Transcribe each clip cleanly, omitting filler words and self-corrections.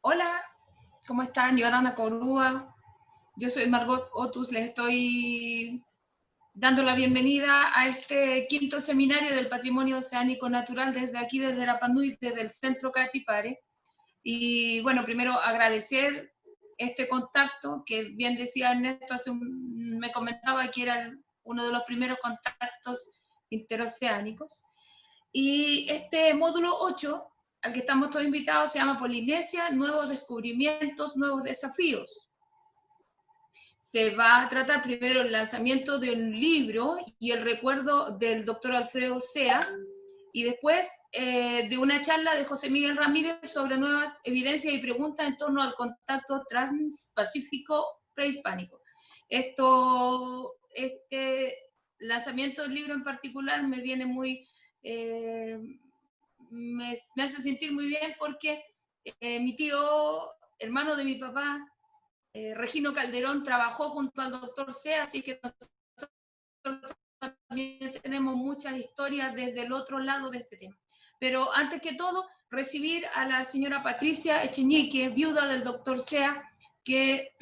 Hola, ¿cómo están? Yo, Ana Corúa. Yo soy Margot Otus. Les estoy dando la bienvenida a este quinto seminario del Patrimonio Oceánico Natural desde aquí, desde Rapa Nui, desde el Centro Catipare. Y bueno, primero agradecer este contacto, que bien decía Ernesto, me comentaba que era uno de los primeros contactos interoceánicos. Y este módulo 8 al que estamos todos invitados se llama Polinesia, Nuevos Descubrimientos, Nuevos Desafíos. Se va a tratar primero el lanzamiento de un libro y el recuerdo del doctor Alfredo Sea, y después de una charla de José Miguel Ramírez sobre nuevas evidencias y preguntas en torno al contacto transpacífico prehispánico. Este lanzamiento del libro en particular me viene muy, me hace sentir muy bien porque mi tío, hermano de mi papá, Regino Calderón, trabajó junto al doctor Sea, así que nosotros también tenemos muchas historias desde el otro lado de este tema. Pero antes que todo, recibir a la señora Patricia Echeñique, viuda del doctor Sea, que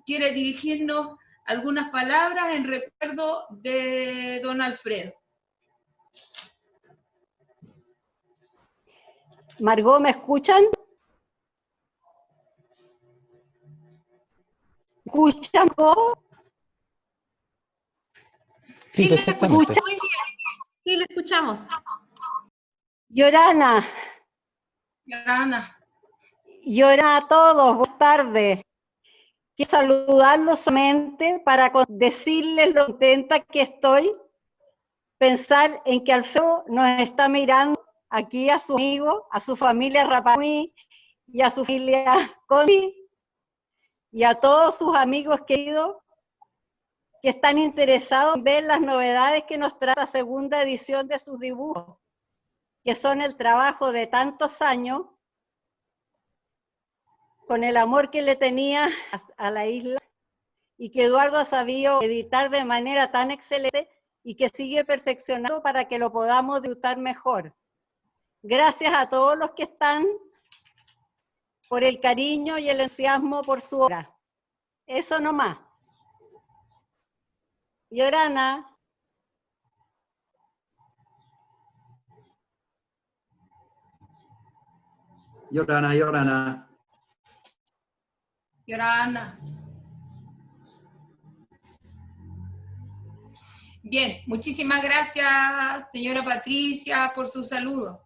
quiere dirigirnos algunas palabras en recuerdo de don Alfredo. Margot, ¿me escuchan? ¿Escuchan? Sí, perfectamente. Sí, le escuchamos. Yorana. Yorana a todos, buenas tardes. Quiero saludarlos solamente para decirles lo contenta que estoy, pensar en que Alfredo nos está mirando aquí a su amigo, a su familia Rapa Nui y a su familia Condi y a todos sus amigos queridos que están interesados en ver las novedades que nos trae la segunda edición de sus dibujos, que son el trabajo de tantos años, con el amor que le tenía a la isla, y que Eduardo ha sabido editar de manera tan excelente y que sigue perfeccionando para que lo podamos disfrutar mejor. Gracias a todos los que están por el cariño y el entusiasmo por su obra. Eso nomás. Yorana. Yorana. Bien, muchísimas gracias, señora Patricia, por su saludo.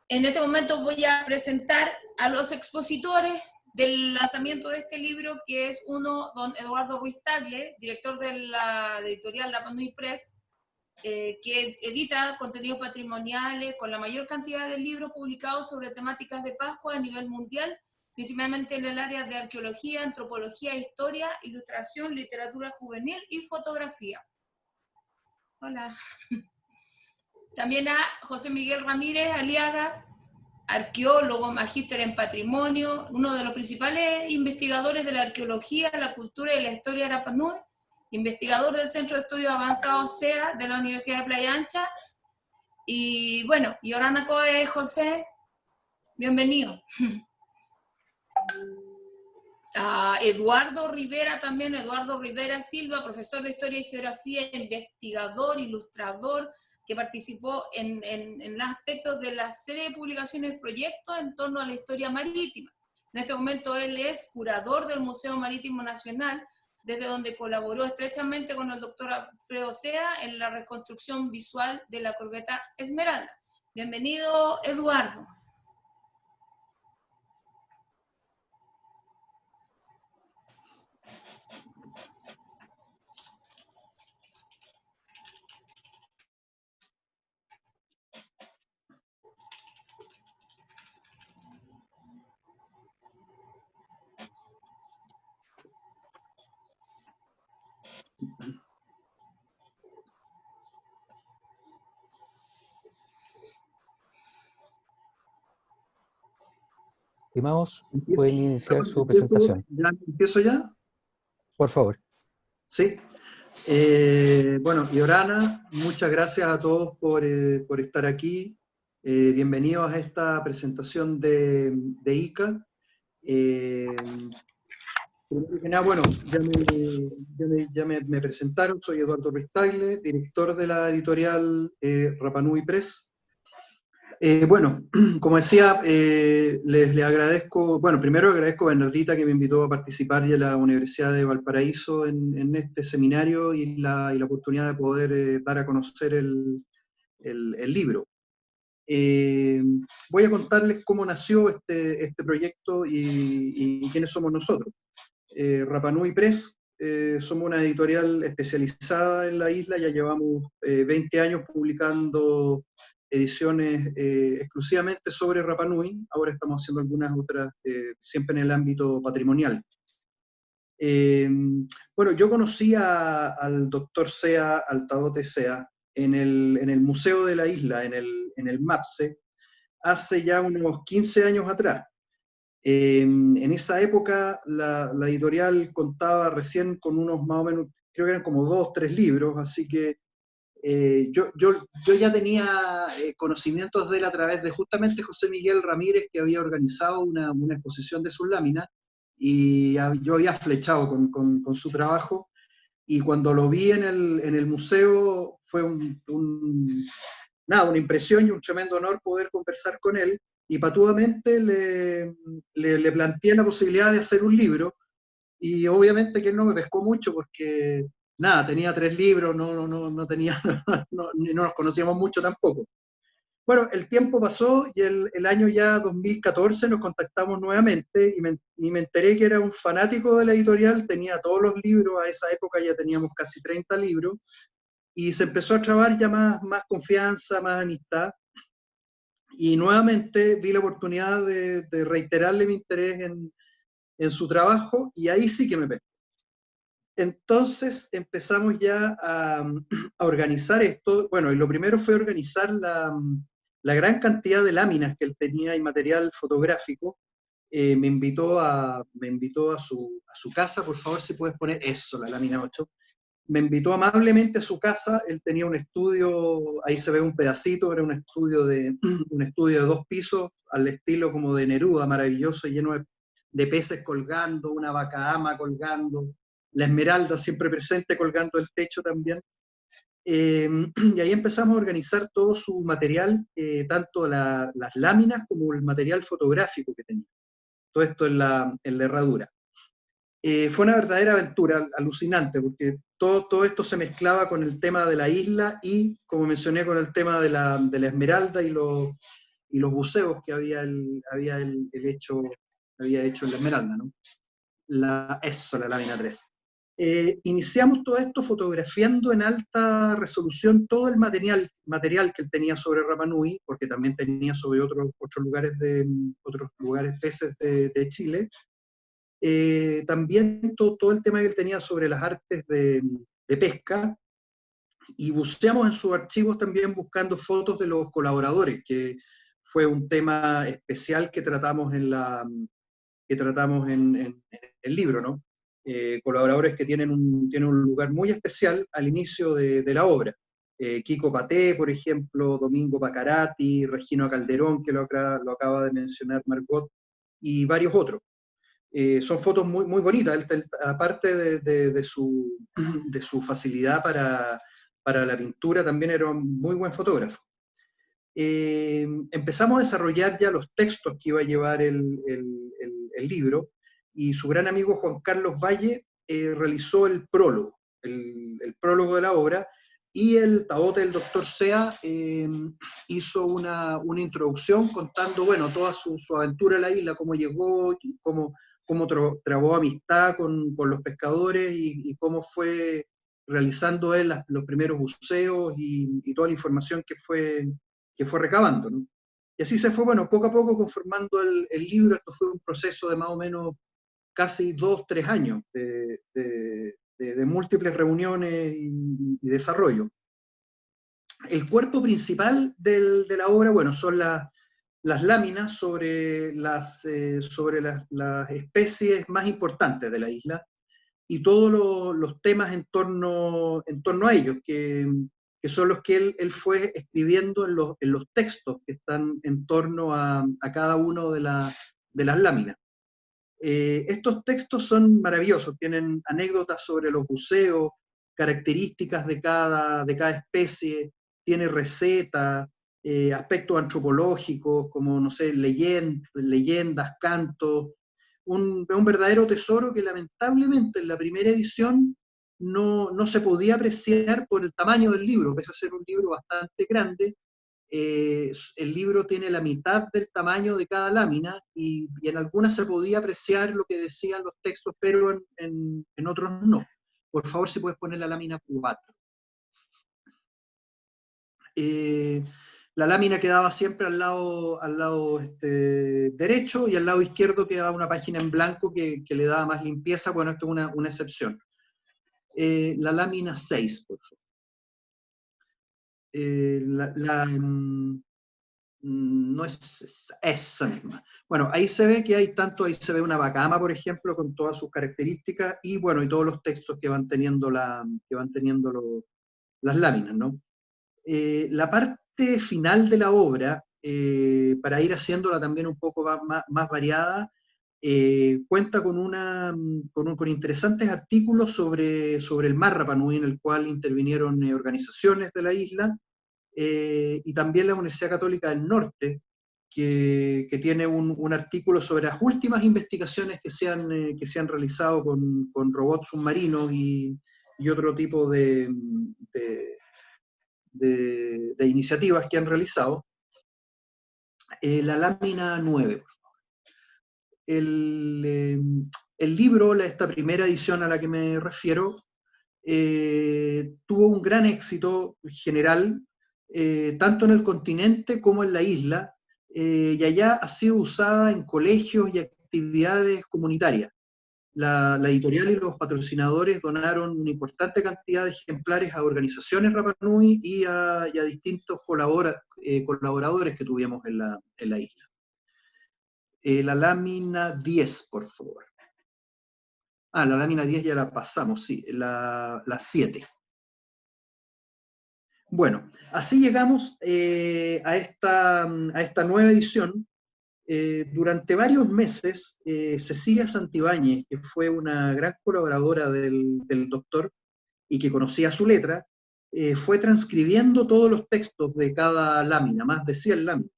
En este momento voy a presentar a los expositores del lanzamiento de este libro, que es uno, don Eduardo Ruiz Tagle, director de la editorial Rapa Nui Press, que edita contenidos patrimoniales con la mayor cantidad de libros publicados sobre temáticas de Pascua a nivel mundial, principalmente en el área de arqueología, antropología, historia, ilustración, literatura juvenil y fotografía. Hola. También a José Miguel Ramírez Aliaga, arqueólogo, magíster en patrimonio, uno de los principales investigadores de la arqueología, la cultura y la historia de Rapa Nui, investigador del Centro de Estudios Avanzados CEA de la Universidad de Playa Ancha. Y bueno, Yorana Coe, José, bienvenido. Eduardo Rivera también, Eduardo Rivera Silva, profesor de Historia y Geografía, investigador, ilustrador, que participó en los aspectos de la serie de publicaciones y proyectos en torno a la historia marítima. En este momento él es curador del Museo Marítimo Nacional, desde donde colaboró estrechamente con el doctor Alfredo Sea en la reconstrucción visual de la corbeta Esmeralda. Bienvenido, Eduardo. Estimados, pueden iniciar su presentación. ¿Empiezo ya? Por favor. Sí. Bueno, Yorana, muchas gracias a todos por estar aquí. Bienvenidos a esta presentación de ICA. Primero que nada, bueno, ya me presentaron, soy Eduardo Ruiz Tagle, director de la editorial Rapa Nui Press. Bueno, como decía, les agradezco, bueno, primero agradezco a Bernardita que me invitó a participar ya en la Universidad de Valparaíso en este seminario y la oportunidad de poder dar a conocer el libro. Voy a contarles cómo nació este proyecto y quiénes somos nosotros. Rapa Nui Press, somos una editorial especializada en la isla, ya llevamos 20 años publicando ediciones exclusivamente sobre Rapa Nui, ahora estamos haciendo algunas otras, siempre en el ámbito patrimonial. Bueno, yo conocí al doctor Sea, al Taote Sea, en el Museo de la Isla, en el MAPSE, hace ya unos 15 años atrás. En esa época la editorial contaba recién con unos más o menos, creo que eran como 2 o 3 libros, así que yo ya tenía conocimientos de él a través de justamente José Miguel Ramírez, que había organizado una exposición de sus láminas, y yo había flechado con su trabajo, y cuando lo vi en el museo fue una impresión y un tremendo honor poder conversar con él, y patuamente le planteé la posibilidad de hacer un libro, y obviamente que él no me pescó mucho porque, nada, tenía 3 libros, no tenía, no nos conocíamos mucho tampoco. Bueno, el tiempo pasó y el año ya 2014 nos contactamos nuevamente y me enteré que era un fanático de la editorial, tenía todos los libros, a esa época ya teníamos casi 30 libros, y se empezó a trabar ya más confianza, más amistad, y nuevamente vi la oportunidad de reiterarle mi interés en su trabajo, y ahí sí que me pescó. Entonces empezamos ya a organizar esto. Bueno, y lo primero fue organizar la gran cantidad de láminas que él tenía y material fotográfico. Me invitó a su casa, por favor, si puedes poner eso, la lámina 8. Me invitó amablemente a su casa, él tenía un estudio, ahí se ve un pedacito, era un estudio de 2 pisos, al estilo como de Neruda, maravilloso, lleno de peces colgando, una vaca ama colgando, la esmeralda siempre presente colgando el techo también. Y ahí empezamos a organizar todo su material, tanto las láminas como el material fotográfico que tenía. Todo esto en la herradura. Fue una verdadera aventura, alucinante, porque todo esto se mezclaba con el tema de la isla y, como mencioné, con el tema de la esmeralda y los buceos que había hecho en la esmeralda, ¿no? La lámina 3. Iniciamos todo esto fotografiando en alta resolución todo el material que él tenía sobre Rapa Nui, porque también tenía sobre otros lugares peces de Chile. También todo el tema que él tenía sobre las artes de pesca, y buceamos en sus archivos también buscando fotos de los colaboradores, que fue un tema especial que tratamos en el libro, ¿no? Colaboradores que tienen un lugar muy especial al inicio de la obra. Kiko Paté, por ejemplo, Domingo Pacarati, Regino Calderón, que lo acaba de mencionar Margot, y varios otros. Son fotos muy, muy bonitas, aparte de su facilidad para la pintura, también era un muy buen fotógrafo. Empezamos a desarrollar ya los textos que iba a llevar el libro, y su gran amigo Juan Carlos Valle realizó el prólogo de la obra, y el Taote del Dr. Sea hizo una introducción contando, bueno, toda su aventura en la isla, cómo llegó, y cómo trabó amistad con los pescadores, y cómo fue realizando él los primeros buceos y toda la información que fue recabando, ¿no? Y así se fue, bueno, poco a poco conformando el libro. Esto fue un proceso de más o menos casi 2-3 años de múltiples reuniones y desarrollo. El cuerpo principal de la obra, bueno, son las láminas sobre las especies más importantes de la isla, y todos los temas en torno a ellos, que son los que él fue escribiendo en los textos que están en torno a cada uno de las láminas. Estos textos son maravillosos, tienen anécdotas sobre los buceos, características de cada especie, tiene recetas, aspectos antropológicos, como, no sé, leyendas, cantos, un verdadero tesoro que lamentablemente en la primera edición no se podía apreciar por el tamaño del libro, pese a ser un libro bastante grande. el libro tiene la mitad del tamaño de cada lámina, y en algunas se podía apreciar lo que decían los textos, pero en otros no. Por favor, si puedes poner la lámina 4. La lámina quedaba siempre al lado derecho, y al lado izquierdo quedaba una página en blanco que le daba más limpieza. Bueno, esto es una excepción. La lámina 6, por favor. No es esa misma. Bueno, ahí se ve que ahí se ve una bacama, por ejemplo, con todas sus características, y bueno, y todos los textos que van teniendo las láminas, ¿no? La parte final de la obra, para ir haciéndola también un poco más variada, cuenta con interesantes artículos sobre el mar Rapa Nui, en el cual intervinieron organizaciones de la isla, y también la Universidad Católica del Norte, que tiene un artículo sobre las últimas investigaciones que se han realizado con robots submarinos y otro tipo de iniciativas que han realizado. La lámina 9. El libro, esta primera edición a la que me refiero, tuvo un gran éxito general, tanto en el continente como en la isla, y allá ha sido usada en colegios y actividades comunitarias. La editorial y los patrocinadores donaron una importante cantidad de ejemplares a organizaciones Rapa Nui y a distintos colaboradores que tuvimos en la isla. La lámina 10, por favor. La lámina 10 ya la pasamos, sí, la 7. Bueno, así llegamos a esta nueva edición. Durante varios meses, Cecilia Santibáñez, que fue una gran colaboradora del doctor y que conocía su letra, fue transcribiendo todos los textos de cada lámina, más de 100 láminas,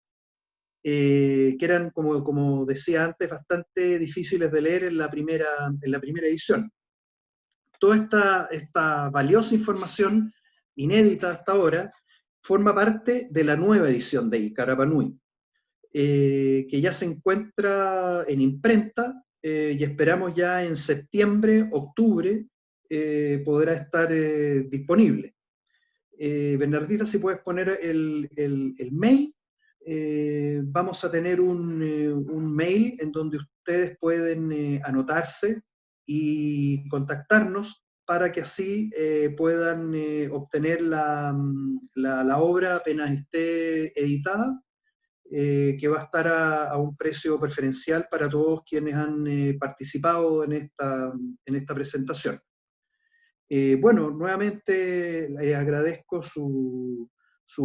que eran, como decía antes, bastante difíciles de leer en la primera edición. Toda esta valiosa información, inédita hasta ahora, forma parte de la nueva edición de Ica Rapa Nui, que ya se encuentra en imprenta, y esperamos ya en septiembre, octubre, podrá estar disponible. Bernardita, si puedes poner el mail, vamos a tener un mail en donde ustedes pueden anotarse y contactarnos para que así puedan obtener la obra apenas esté editada, que va a estar a un precio preferencial para todos quienes han participado en esta presentación. Bueno, nuevamente le agradezco su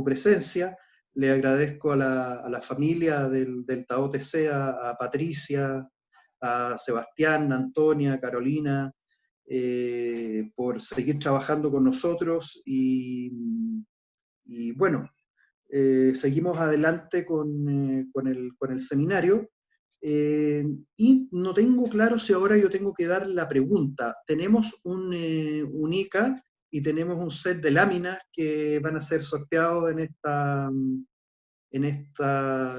presencia, le agradezco a la familia del Tao TC, a Patricia, a Sebastián, a Antonia, a Carolina, por seguir trabajando con nosotros, y bueno, seguimos adelante con el seminario, y no tengo claro si ahora yo tengo que dar la pregunta. Tenemos un ICA y tenemos un set de láminas que van a ser sorteados en esta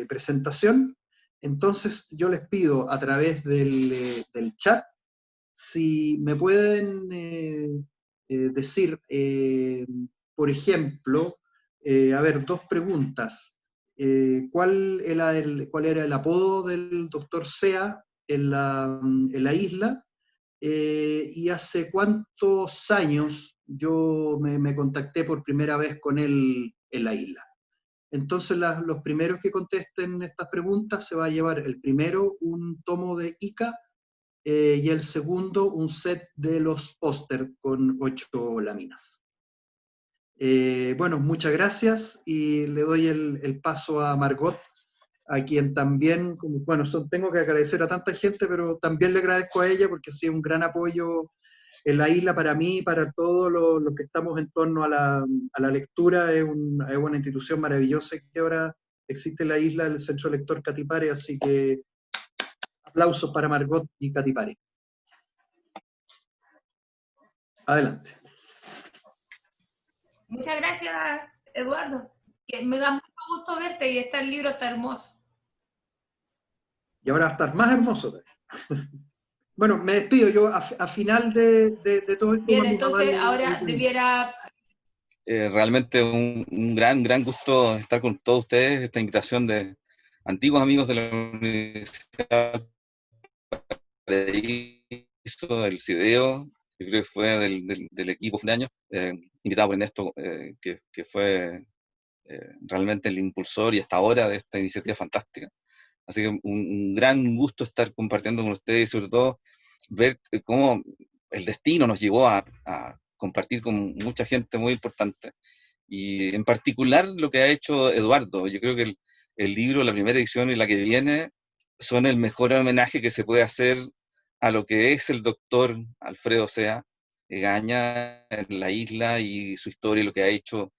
presentación. Entonces yo les pido a través del chat si me pueden decir, por ejemplo, a ver, 2 preguntas. ¿Cuál era el apodo del doctor Sea en la isla? ¿Y hace cuántos años yo me contacté por primera vez con él en la isla? Entonces, los primeros que contesten estas preguntas se va a llevar el primero un tomo de Ica, y el segundo un set de los póster con 8 láminas. Bueno, muchas gracias, y le doy el paso a Margot, a quien también, bueno, tengo que agradecer a tanta gente, pero también le agradezco a ella porque ha sido un gran apoyo en la isla para mí y para todos los que estamos en torno a la lectura. Es una institución maravillosa que ahora existe en la isla, el Centro Lector Catipare, así que aplausos para Margot y Catipare. Adelante. Muchas gracias, Eduardo. Que me da mucho gusto verte y el libro está hermoso. Y ahora va a estar más hermoso todavía. Bueno, me despido. Yo a final de todo esto Bien, vamos a dar entonces ahora el- debiera... Realmente un gran gusto estar con todos ustedes, esta invitación de antiguos amigos de la Universidad Paraíso, el CIDEO, yo creo que fue del equipo de años, invitado por Ernesto, que fue realmente el impulsor y hasta ahora de esta iniciativa fantástica. Así que un gran gusto estar compartiendo con ustedes y sobre todo ver cómo el destino nos llevó a compartir con mucha gente muy importante. Y en particular lo que ha hecho Eduardo. Yo creo que el libro, la primera edición y la que viene, son el mejor homenaje que se puede hacer a lo que es el doctor Alfredo Sea Egaña en la isla y su historia y lo que ha hecho,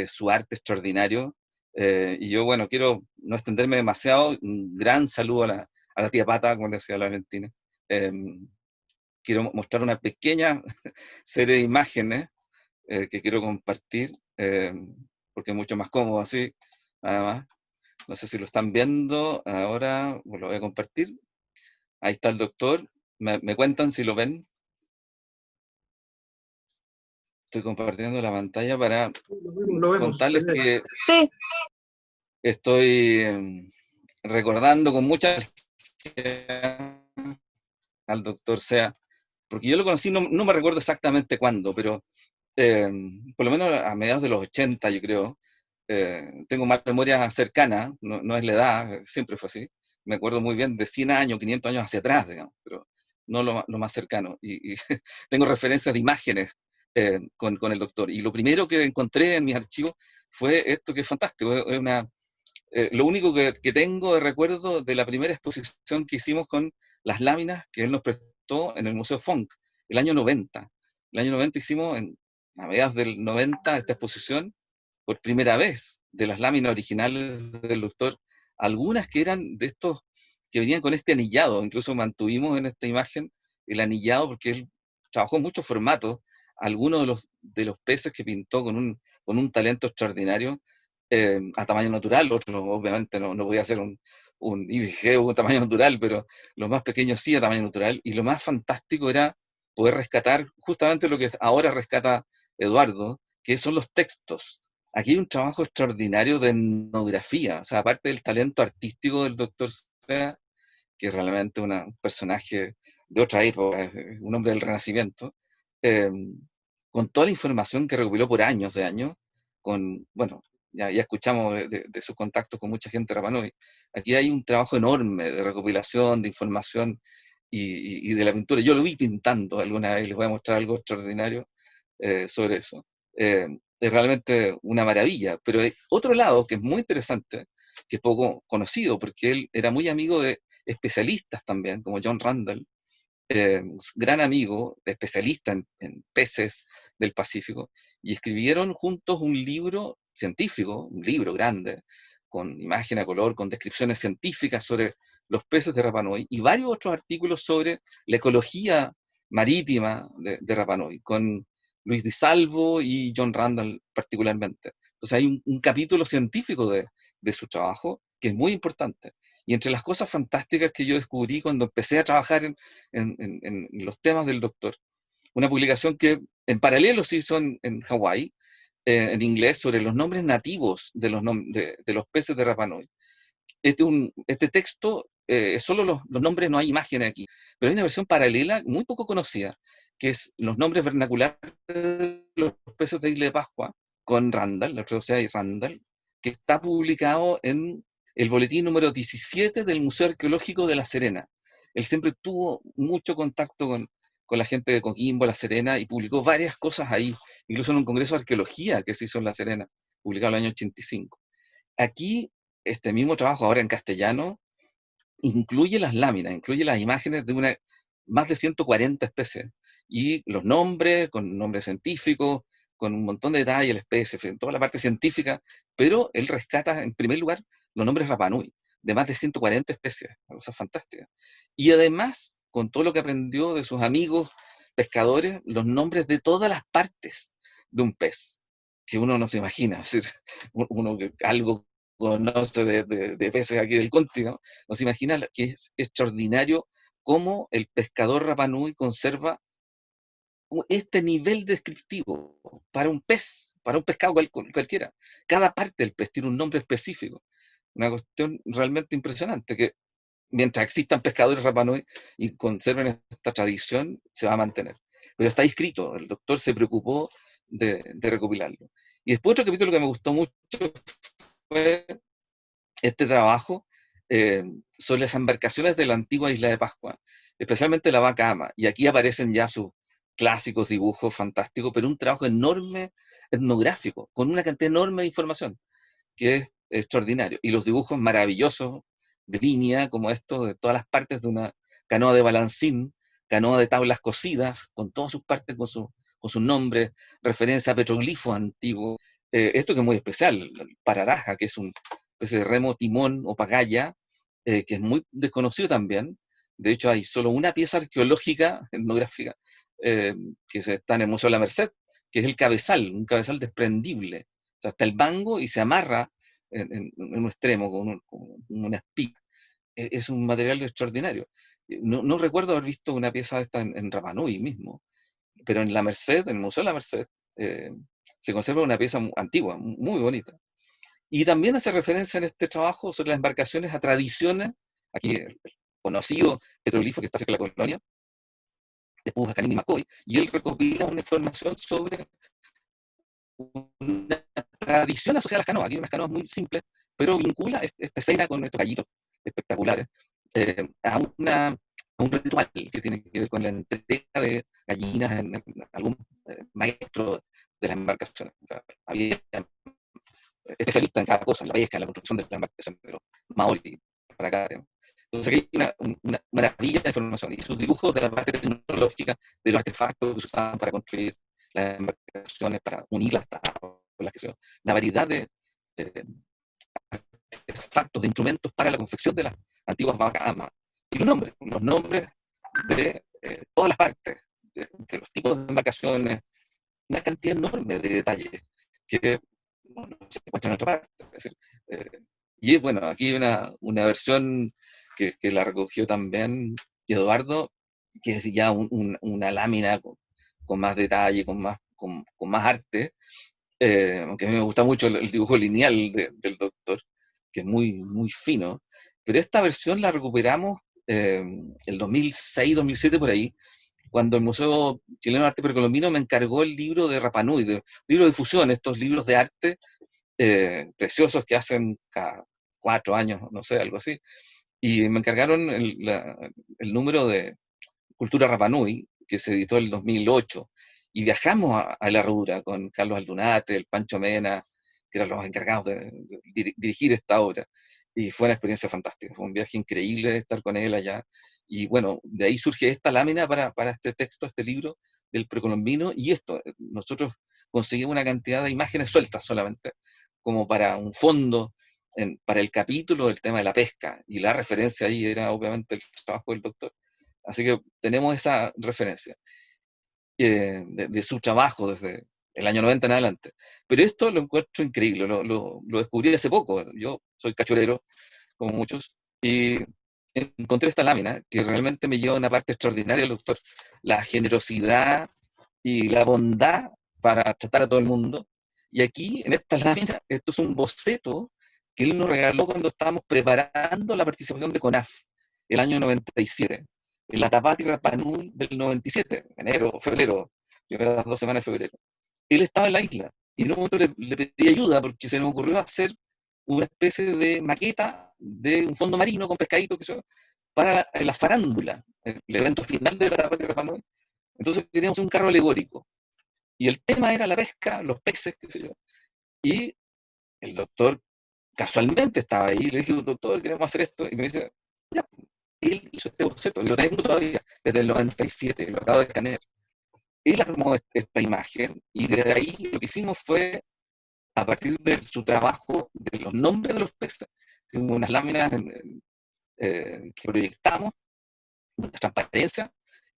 su arte extraordinario. Y yo, bueno, quiero no extenderme demasiado. Un gran saludo a la tía Pata, como le decía la Valentina. Eh, Quiero mostrar una pequeña serie de imágenes que quiero compartir, porque es mucho más cómodo así, además. No sé si lo están viendo, ahora lo voy a compartir. Ahí está el doctor, me cuentan si lo ven. Estoy compartiendo la pantalla para Lo vemos, se contarles ve. que Sí, estoy recordando con mucha alegría al doctor Sea, porque yo lo conocí, no me recuerdo exactamente cuándo, pero por lo menos a mediados de los 80, yo creo. Tengo más memoria cercana, no es la edad, siempre fue así. Me acuerdo muy bien de 100 años, 500 años hacia atrás, digamos, pero no lo más cercano. Y tengo referencias de imágenes con el doctor. Y lo primero que encontré en mis archivos fue esto que es fantástico. Es lo único que tengo de recuerdo de la primera exposición que hicimos con las láminas que él nos prestó en el Museo Funk, el año 90. El año 90 hicimos, a mediados del 90, esta exposición por primera vez de las láminas originales del doctor, algunas que eran de estos que venían con este anillado. Incluso mantuvimos en esta imagen el anillado porque él trabajó en muchos formatos. Algunos de los peces que pintó con un talento extraordinario, a tamaño natural. Otros obviamente no voy a hacer un IBG o un tamaño natural, pero los más pequeños sí a tamaño natural. Y lo más fantástico era poder rescatar justamente lo que ahora rescata Eduardo, que son los textos. Aquí hay un trabajo extraordinario de etnografía, o sea, aparte del talento artístico del doctor Sea, que es realmente un personaje de otra época, un hombre del Renacimiento, eh, con toda la información que recopiló por años de años, bueno, ya escuchamos de sus contactos con mucha gente de Rapa Nui. Aquí hay un trabajo enorme de recopilación, de información y de la pintura. Yo lo vi pintando alguna vez, les voy a mostrar algo extraordinario sobre eso. Es realmente una maravilla, pero hay otro lado que es muy interesante, que es poco conocido, porque él era muy amigo de especialistas también, como John Randall, gran amigo, especialista en peces del Pacífico, y escribieron juntos un libro científico, un libro grande, con imagen a color, con descripciones científicas sobre los peces de Rapa Nui, y varios otros artículos sobre la ecología marítima de Rapa Nui, con Luis Di Salvo y John Randall particularmente. Entonces hay un capítulo científico de su trabajo que es muy importante. Y entre las cosas fantásticas que yo descubrí cuando empecé a trabajar en los temas del doctor, una publicación que en paralelo se hizo en Hawái, en inglés, sobre los nombres nativos de los peces de Rapa Nui. Este texto, solo los nombres, no hay imágenes aquí, pero hay una versión paralela muy poco conocida, que es los nombres vernaculares de los peces de Isla de Pascua, con Randall, Alfredo Sea y Randall, que está publicado en el boletín número 17 del Museo Arqueológico de La Serena. Él siempre tuvo mucho contacto con la gente de Coquimbo, La Serena, y publicó varias cosas ahí, incluso en un congreso de arqueología que se hizo en La Serena, publicado en el año 85. Aquí, este mismo trabajo, ahora en castellano, incluye las láminas, incluye las imágenes de más de 140 especies, y los nombres, con nombres científicos, con un montón de detalles, la especie, toda la parte científica, pero él rescata, en primer lugar, los nombres Rapa Nui, de más de 140 especies, una cosa fantástica. Y además, con todo lo que aprendió de sus amigos pescadores, los nombres de todas las partes de un pez. que uno no se imagina. Es decir, uno que algo conoce de peces aquí del Conti, ¿no? No se imagina que es extraordinario cómo el pescador Rapa Nui conserva este nivel descriptivo para un pez, para un pescado cualquiera. Cada parte del pez tiene un nombre específico. Una cuestión realmente impresionante, que mientras existan pescadores Rapa Nui y conserven esta tradición, se va a mantener. Pero está escrito, el doctor se preocupó de recopilarlo. Y después otro capítulo que me gustó mucho fue este trabajo sobre las embarcaciones de la antigua isla de Pascua, especialmente la Vaca Ama. Y aquí aparecen ya sus clásicos dibujos fantásticos, pero un trabajo enorme etnográfico, con una cantidad enorme de información, que es extraordinario. Y los dibujos maravillosos de línea, como estos, de todas las partes de una canoa de balancín, canoa de tablas cosidas, con todas sus partes, con sus nombres, referencia a petroglifos antiguos. Esto que es muy especial, el pararaja, que es una especie de remo timón o pagaya, que es muy desconocido también. De hecho, hay solo una pieza arqueológica, etnográfica, que está en el Museo de la Merced, que es el cabezal, un cabezal desprendible. O sea, está el mango y se amarra en un extremo con una espiga. Es un material extraordinario. No recuerdo haber visto una pieza de esta en Rapa Nui mismo, pero en la Merced, en el Museo de la Merced, se conserva una pieza antigua, muy bonita. Y también hace referencia en este trabajo sobre las embarcaciones a tradiciones, aquí el conocido petroglifo que está cerca de la colonia, de Puja, Canín y Macoy, y él recopila una información sobre una tradición asociada a las canoas. Aquí hay unas canoas muy simples, pero vincula esta escena con estos gallitos espectaculares a un ritual que tiene que ver con la entrega de gallinas en algún maestro de las embarcaciones. O sea, había especialistas en cada cosa, en la pesca, en la construcción de las embarcaciones, pero Maori para cada tema. Entonces aquí hay una maravilla de información, y sus dibujos de la parte tecnológica, de los artefactos que se usaban para construir las embarcaciones, para unir las tablas, la variedad de artefactos, de instrumentos para la confección de las antiguas vacas ama. Y los nombres de todas las partes, de los tipos de embarcaciones, una cantidad enorme de detalles que no se encuentran en otra parte. Es decir, y bueno, aquí hay una versión que la recogió también Eduardo, que es ya una lámina con más detalle, con más arte, aunque a mí me gusta mucho el dibujo lineal del doctor, que es muy, muy fino, pero esta versión la recuperamos el 2006, 2007 por ahí, cuando el Museo Chileno de Arte Precolombino me encargó el libro de Rapa Nui, libro de difusión, estos libros de arte preciosos que hacen cada 4 años, no sé, algo así, y me encargaron el número de Cultura Rapa Nui, que se editó en el 2008, y viajamos a la Herradura con Carlos Aldunate, el Pancho Mena, que eran los encargados de dirigir esta obra, y fue una experiencia fantástica, fue un viaje increíble estar con él allá, y bueno, de ahí surge esta lámina para este texto, este libro del precolombino, y nosotros conseguimos una cantidad de imágenes sueltas solamente, como para un fondo, para el capítulo del tema de la pesca, y la referencia ahí era obviamente el trabajo del doctor. Así que tenemos esa referencia de su trabajo desde el año 90 en adelante. Pero esto lo encuentro increíble, lo descubrí hace poco. Yo soy cachurero, como muchos, y encontré esta lámina que realmente me lleva a una parte extraordinaria del doctor. La generosidad y la bondad para tratar a todo el mundo. Y aquí, en esta lámina, esto es un boceto que él nos regaló cuando estábamos preparando la participación de CONAF, el año 97. En la Tapati Rapa Nui del 97, enero, febrero, primeras 2 semanas de febrero. Él estaba en la isla y en un momento le pedí ayuda porque se nos ocurrió hacer una especie de maqueta de un fondo marino con pescaditos para la farándula, el evento final de la Tapati Rapa Nui. Entonces queríamos un carro alegórico y el tema era la pesca, los peces, qué sé yo. Y el doctor casualmente estaba ahí, le dije, doctor, queremos hacer esto, y me dice, ya. Él hizo este boceto, y lo tengo todavía desde el 97, lo acabo de escanear. Él armó esta imagen, y de ahí lo que hicimos fue, a partir de su trabajo, de los nombres de los peces, hicimos unas láminas que proyectamos, una transparencia,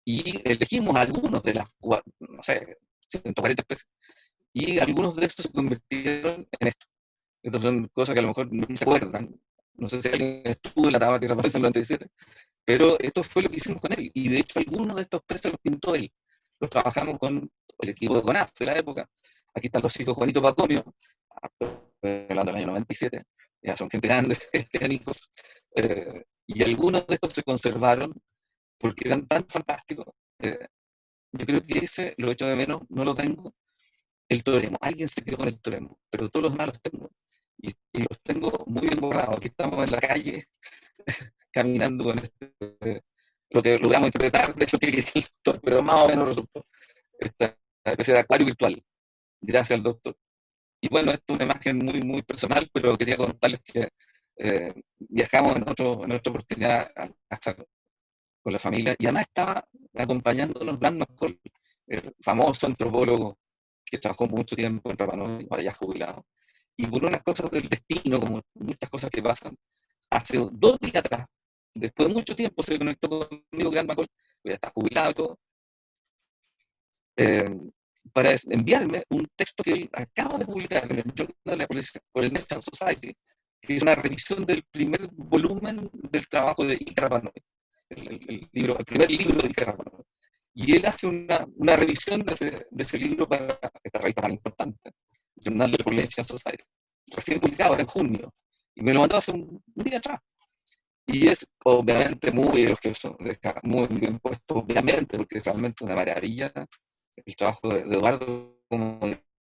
y elegimos algunos de las, no sé, 140 peces, y algunos de estos se convirtieron en esto. Estas son cosas que a lo mejor ni se acuerdan. No sé si alguien estuvo en la Tabla Tierra París en el 97, pero esto fue lo que hicimos con él. Y de hecho, algunos de estos peces los pintó él. Los trabajamos con el equipo de CONAF de la época. Aquí están los hijos Juanito Pacomio, hablando del año 97, ya son gente grande, técnicos, y algunos de estos se conservaron porque eran tan fantásticos. Yo creo que ese lo echo de menos, no lo tengo. El toremo, alguien se quedó con el toremo, pero todos los demás los tengo. Y los tengo muy bien borrados. Aquí estamos en la calle, caminando con lo que logramos interpretar, de hecho, que es el doctor, pero más o menos resultó esta especie de acuario virtual, gracias al doctor. Y bueno, esto es una imagen muy, muy personal, pero quería contarles que viajamos en otra oportunidad a casa con la familia, y además estaba acompañándonos Bland McCall, el famoso antropólogo que trabajó mucho tiempo en Rapa Nui, ahora ya jubilado. Y por unas cosas del destino, como muchas cosas que pasan, hace 2 días atrás, después de mucho tiempo, se conectó conmigo Bland McCall, ya está jubilado y todo, para enviarme un texto que él acaba de publicar en el Journal de la Polynesian Society, que es una revisión del primer volumen del trabajo de Ike Rapa Nui, el primer libro de Ike Rapa Nui. Y él hace una revisión de ese libro para esta revista tan importante, el Journal de la Polynesian Society, recién publicado, ahora en junio, y me lo mandó hace un día atrás. Y es obviamente muy elogioso, muy bien puesto, obviamente, porque es realmente una maravilla el trabajo de Eduardo como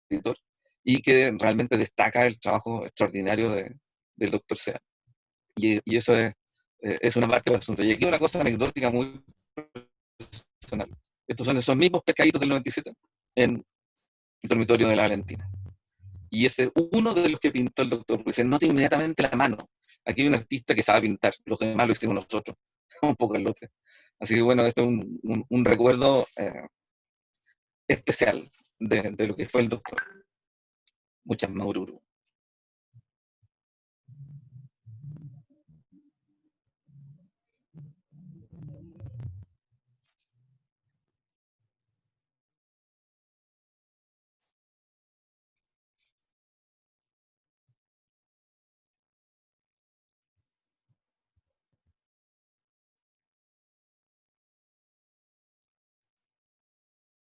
editor, y que realmente destaca el trabajo extraordinario del doctor Sea. Y eso es una parte del asunto. Y aquí una cosa anecdótica muy personal. Estos son esos mismos pescaditos del 97 en el dormitorio de la Valentina. Y ese uno de los que pintó el doctor, porque se nota inmediatamente la mano. Aquí hay un artista que sabe pintar, los demás lo hicimos nosotros, un poco el lote. Así que bueno, esto es un recuerdo especial de lo que fue el doctor. Muchas maururu.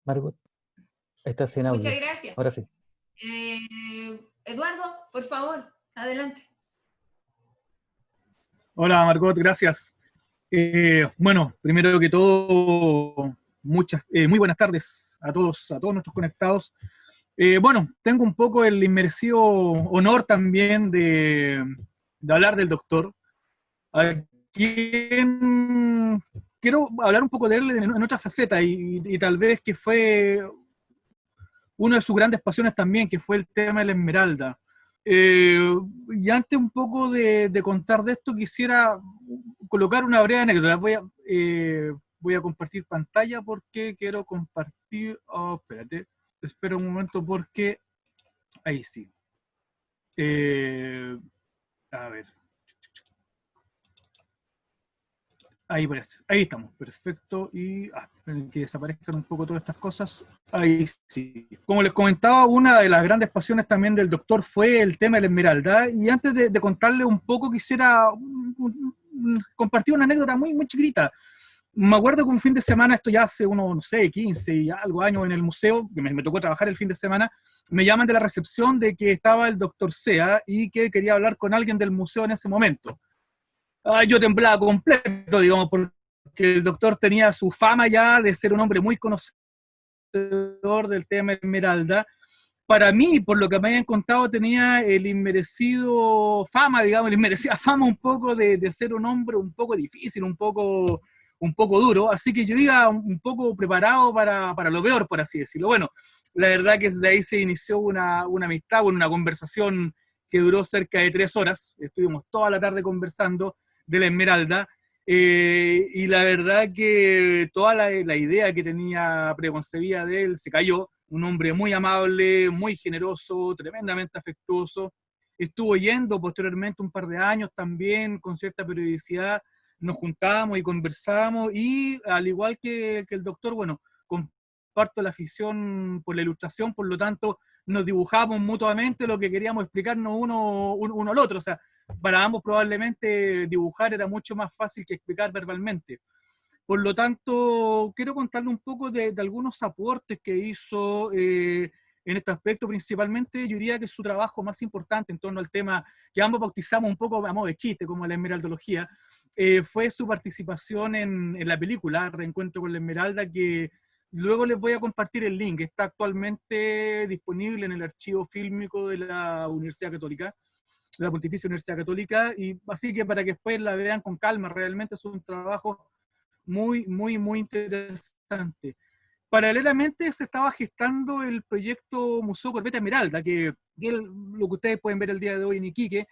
Margot, estás sin audio. Muchas gracias. Ahora sí. Eduardo, por favor, adelante. Hola Margot, gracias. Bueno, primero que todo, muy buenas tardes a todos nuestros conectados. Bueno, tengo un poco el inmerecido honor también de hablar del doctor, a quien quiero hablar un poco de él en otra faceta y tal vez que fue una de sus grandes pasiones también, que fue el tema de la Esmeralda. Y antes un poco de contar de esto, quisiera colocar una breve anécdota. Voy a compartir pantalla porque quiero compartir... Oh, espérate, espera un momento porque... Ahí sí. A ver. Ahí parece. Ahí estamos. Perfecto. Y que desaparezcan un poco todas estas cosas. Ahí sí. Como les comentaba, una de las grandes pasiones también del doctor fue el tema de la Esmeralda. Y antes de contarles un poco, quisiera compartir una anécdota muy, muy chiquitita. Me acuerdo que un fin de semana, esto ya hace unos, no sé, 15 y algo años en el museo, que me tocó trabajar el fin de semana, me llaman de la recepción de que estaba el doctor Sea y que quería hablar con alguien del museo en ese momento. Yo temblaba completo, digamos, porque el doctor tenía su fama ya de ser un hombre muy conocedor del tema Esmeralda. Para mí, por lo que me habían contado, tenía el inmerecido fama, digamos, la inmerecida fama un poco de ser un hombre un poco difícil, un poco duro, así que yo iba un poco preparado para lo peor, por así decirlo. Bueno, la verdad que desde ahí se inició una amistad, una conversación que duró cerca de 3 horas, estuvimos toda la tarde conversando de la Esmeralda, y la verdad que toda la idea que tenía preconcebida de él se cayó. Un hombre muy amable, muy generoso, tremendamente afectuoso. Estuvo yendo posteriormente un par de años también con cierta periodicidad, nos juntábamos y conversábamos, y al igual que el doctor, bueno, comparto la afición por la ilustración, por lo tanto nos dibujamos mutuamente lo que queríamos explicarnos uno al otro. O sea, para ambos probablemente dibujar era mucho más fácil que explicar verbalmente. Por lo tanto, quiero contarle un poco de algunos aportes que hizo en este aspecto. Principalmente, yo diría que su trabajo más importante en torno al tema que ambos bautizamos un poco a modo de chiste, como la esmeraldología, fue su participación en la película Reencuentro con la Esmeralda, que luego les voy a compartir el link. Está actualmente disponible en el archivo fílmico de la Universidad Católica, de la Pontificia Universidad Católica, y así que para que después la vean con calma, realmente es un trabajo muy, muy, muy interesante. Paralelamente se estaba gestando el proyecto Museo Corbeta Esmeralda, que es lo que ustedes pueden ver el día de hoy en Iquique.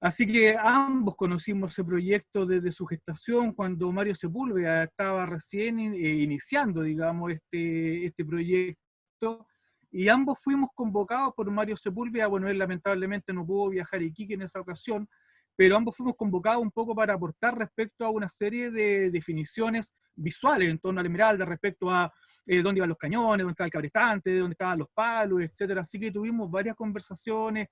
Así que ambos conocimos ese proyecto desde su gestación, cuando Mario Sepúlveda estaba recién iniciando, digamos, este proyecto, y ambos fuimos convocados por Mario Sepúlveda. Bueno, él lamentablemente no pudo viajar a Iquique en esa ocasión, pero ambos fuimos convocados un poco para aportar respecto a una serie de definiciones visuales en torno a la Esmeralda, respecto a dónde iban los cañones, dónde estaba el cabrestante, dónde estaban los palos, etcétera. Así que tuvimos varias conversaciones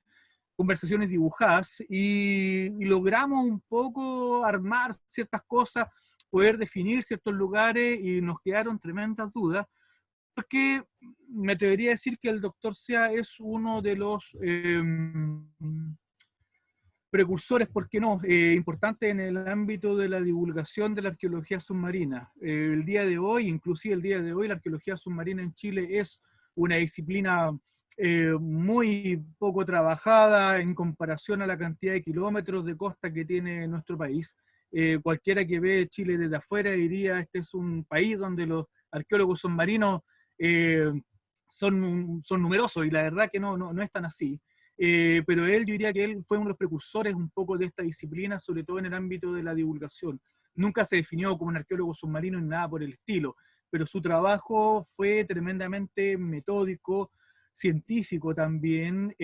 dibujadas, y logramos un poco armar ciertas cosas, poder definir ciertos lugares, y nos quedaron tremendas dudas, porque me atrevería a decir que el Dr. Sea es uno de los precursores, ¿por qué no?, importantes en el ámbito de la divulgación de la arqueología submarina. El día de hoy, inclusive el día de hoy, la arqueología submarina en Chile es una disciplina muy poco trabajada en comparación a la cantidad de kilómetros de costa que tiene nuestro país. Cualquiera que ve Chile desde afuera diría, este es un país donde los arqueólogos submarinos son numerosos, y la verdad que no es tan así. Pero yo diría que él fue uno de los precursores un poco de esta disciplina, sobre todo en el ámbito de la divulgación. Nunca se definió como un arqueólogo submarino ni nada por el estilo, pero su trabajo fue tremendamente metódico, científico también,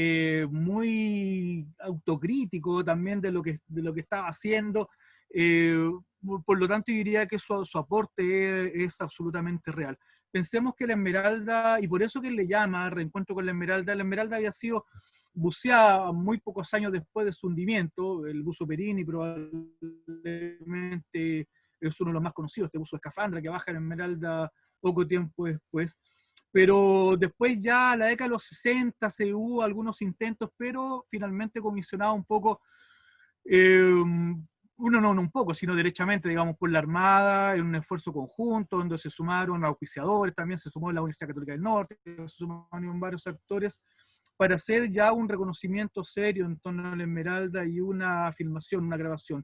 muy autocrítico también de lo que estaba haciendo. Por lo tanto, yo diría que su aporte es absolutamente real. Pensemos que la Esmeralda, y por eso que él le llama Reencuentro con la Esmeralda había sido buceada muy pocos años después de su hundimiento. El buzo Perini probablemente es uno de los más conocidos, este buzo escafandra que baja en Esmeralda poco tiempo después. Pero después ya, a la década de los 60, se hubo algunos intentos, pero finalmente comisionado un poco, no un poco, sino derechamente, digamos, por la Armada, en un esfuerzo conjunto, donde se sumaron auspiciadores, también se sumó la Universidad Católica del Norte, se sumaron varios actores, para hacer ya un reconocimiento serio en torno a la Esmeralda y una filmación, una grabación.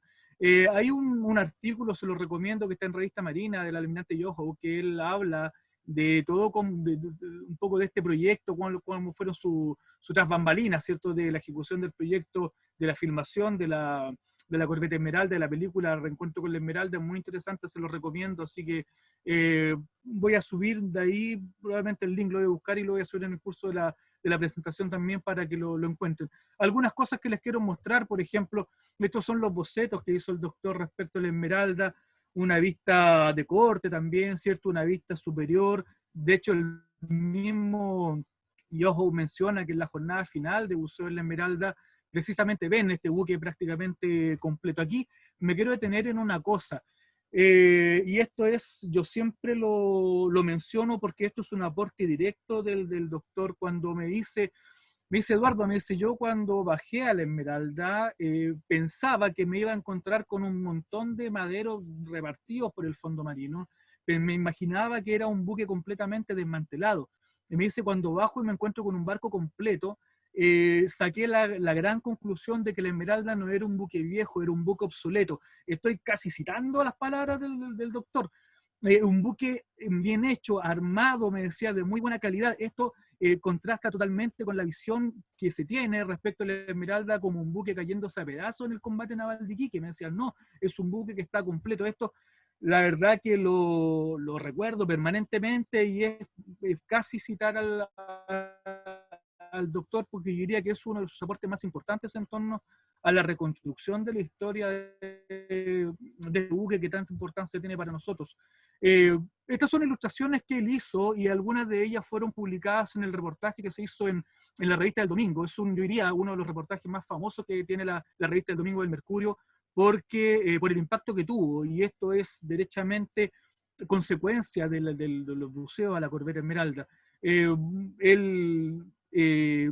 Hay un artículo, se lo recomiendo, que está en Revista Marina, del almirante Yoho, que él habla de todo, un poco de este proyecto, cómo fueron sus tras bambalinas, ¿cierto?, de la ejecución del proyecto, de la filmación de la Corbeta Esmeralda, de la película Reencuentro con la Esmeralda. Muy interesante, se lo recomiendo. Así que voy a subir de ahí, probablemente el link lo voy a buscar y lo voy a subir en el curso de la presentación también, para que lo encuentren. Algunas cosas que les quiero mostrar, por ejemplo, estos son los bocetos que hizo el doctor respecto a la Esmeralda, una vista de corte también, ¿cierto?, una vista superior. De hecho, el mismo Yoho menciona que en la jornada final de buceo en la Esmeralda, precisamente ven este buque prácticamente completo. Aquí me quiero detener en una cosa, y esto es, yo siempre lo menciono porque esto es un aporte directo del doctor, cuando me dice Eduardo, yo cuando bajé a la Esmeralda pensaba que me iba a encontrar con un montón de maderos repartidos por el fondo marino, pero me imaginaba que era un buque completamente desmantelado. Y me dice, cuando bajo y me encuentro con un barco completo, saqué la gran conclusión de que la Esmeralda no era un buque viejo, era un buque obsoleto. Estoy casi citando las palabras del doctor. Un buque bien hecho, armado, me decía, de muy buena calidad. Esto contrasta totalmente con la visión que se tiene respecto a la Esmeralda como un buque cayéndose a pedazos en el combate naval de Iquique. Me decían, no, es un buque que está completo. Esto, la verdad que lo recuerdo permanentemente, y es casi citar al doctor, porque yo diría que es uno de sus aportes más importantes en torno a la reconstrucción de la historia de buque que tanta importancia tiene para nosotros. Estas son ilustraciones que él hizo y algunas de ellas fueron publicadas en el reportaje que se hizo en la revista del Domingo. Es yo diría, uno de los reportajes más famosos que tiene la revista del Domingo del Mercurio, porque, por el impacto que tuvo, y esto es derechamente consecuencia de los buceos a la corbeta Esmeralda. Él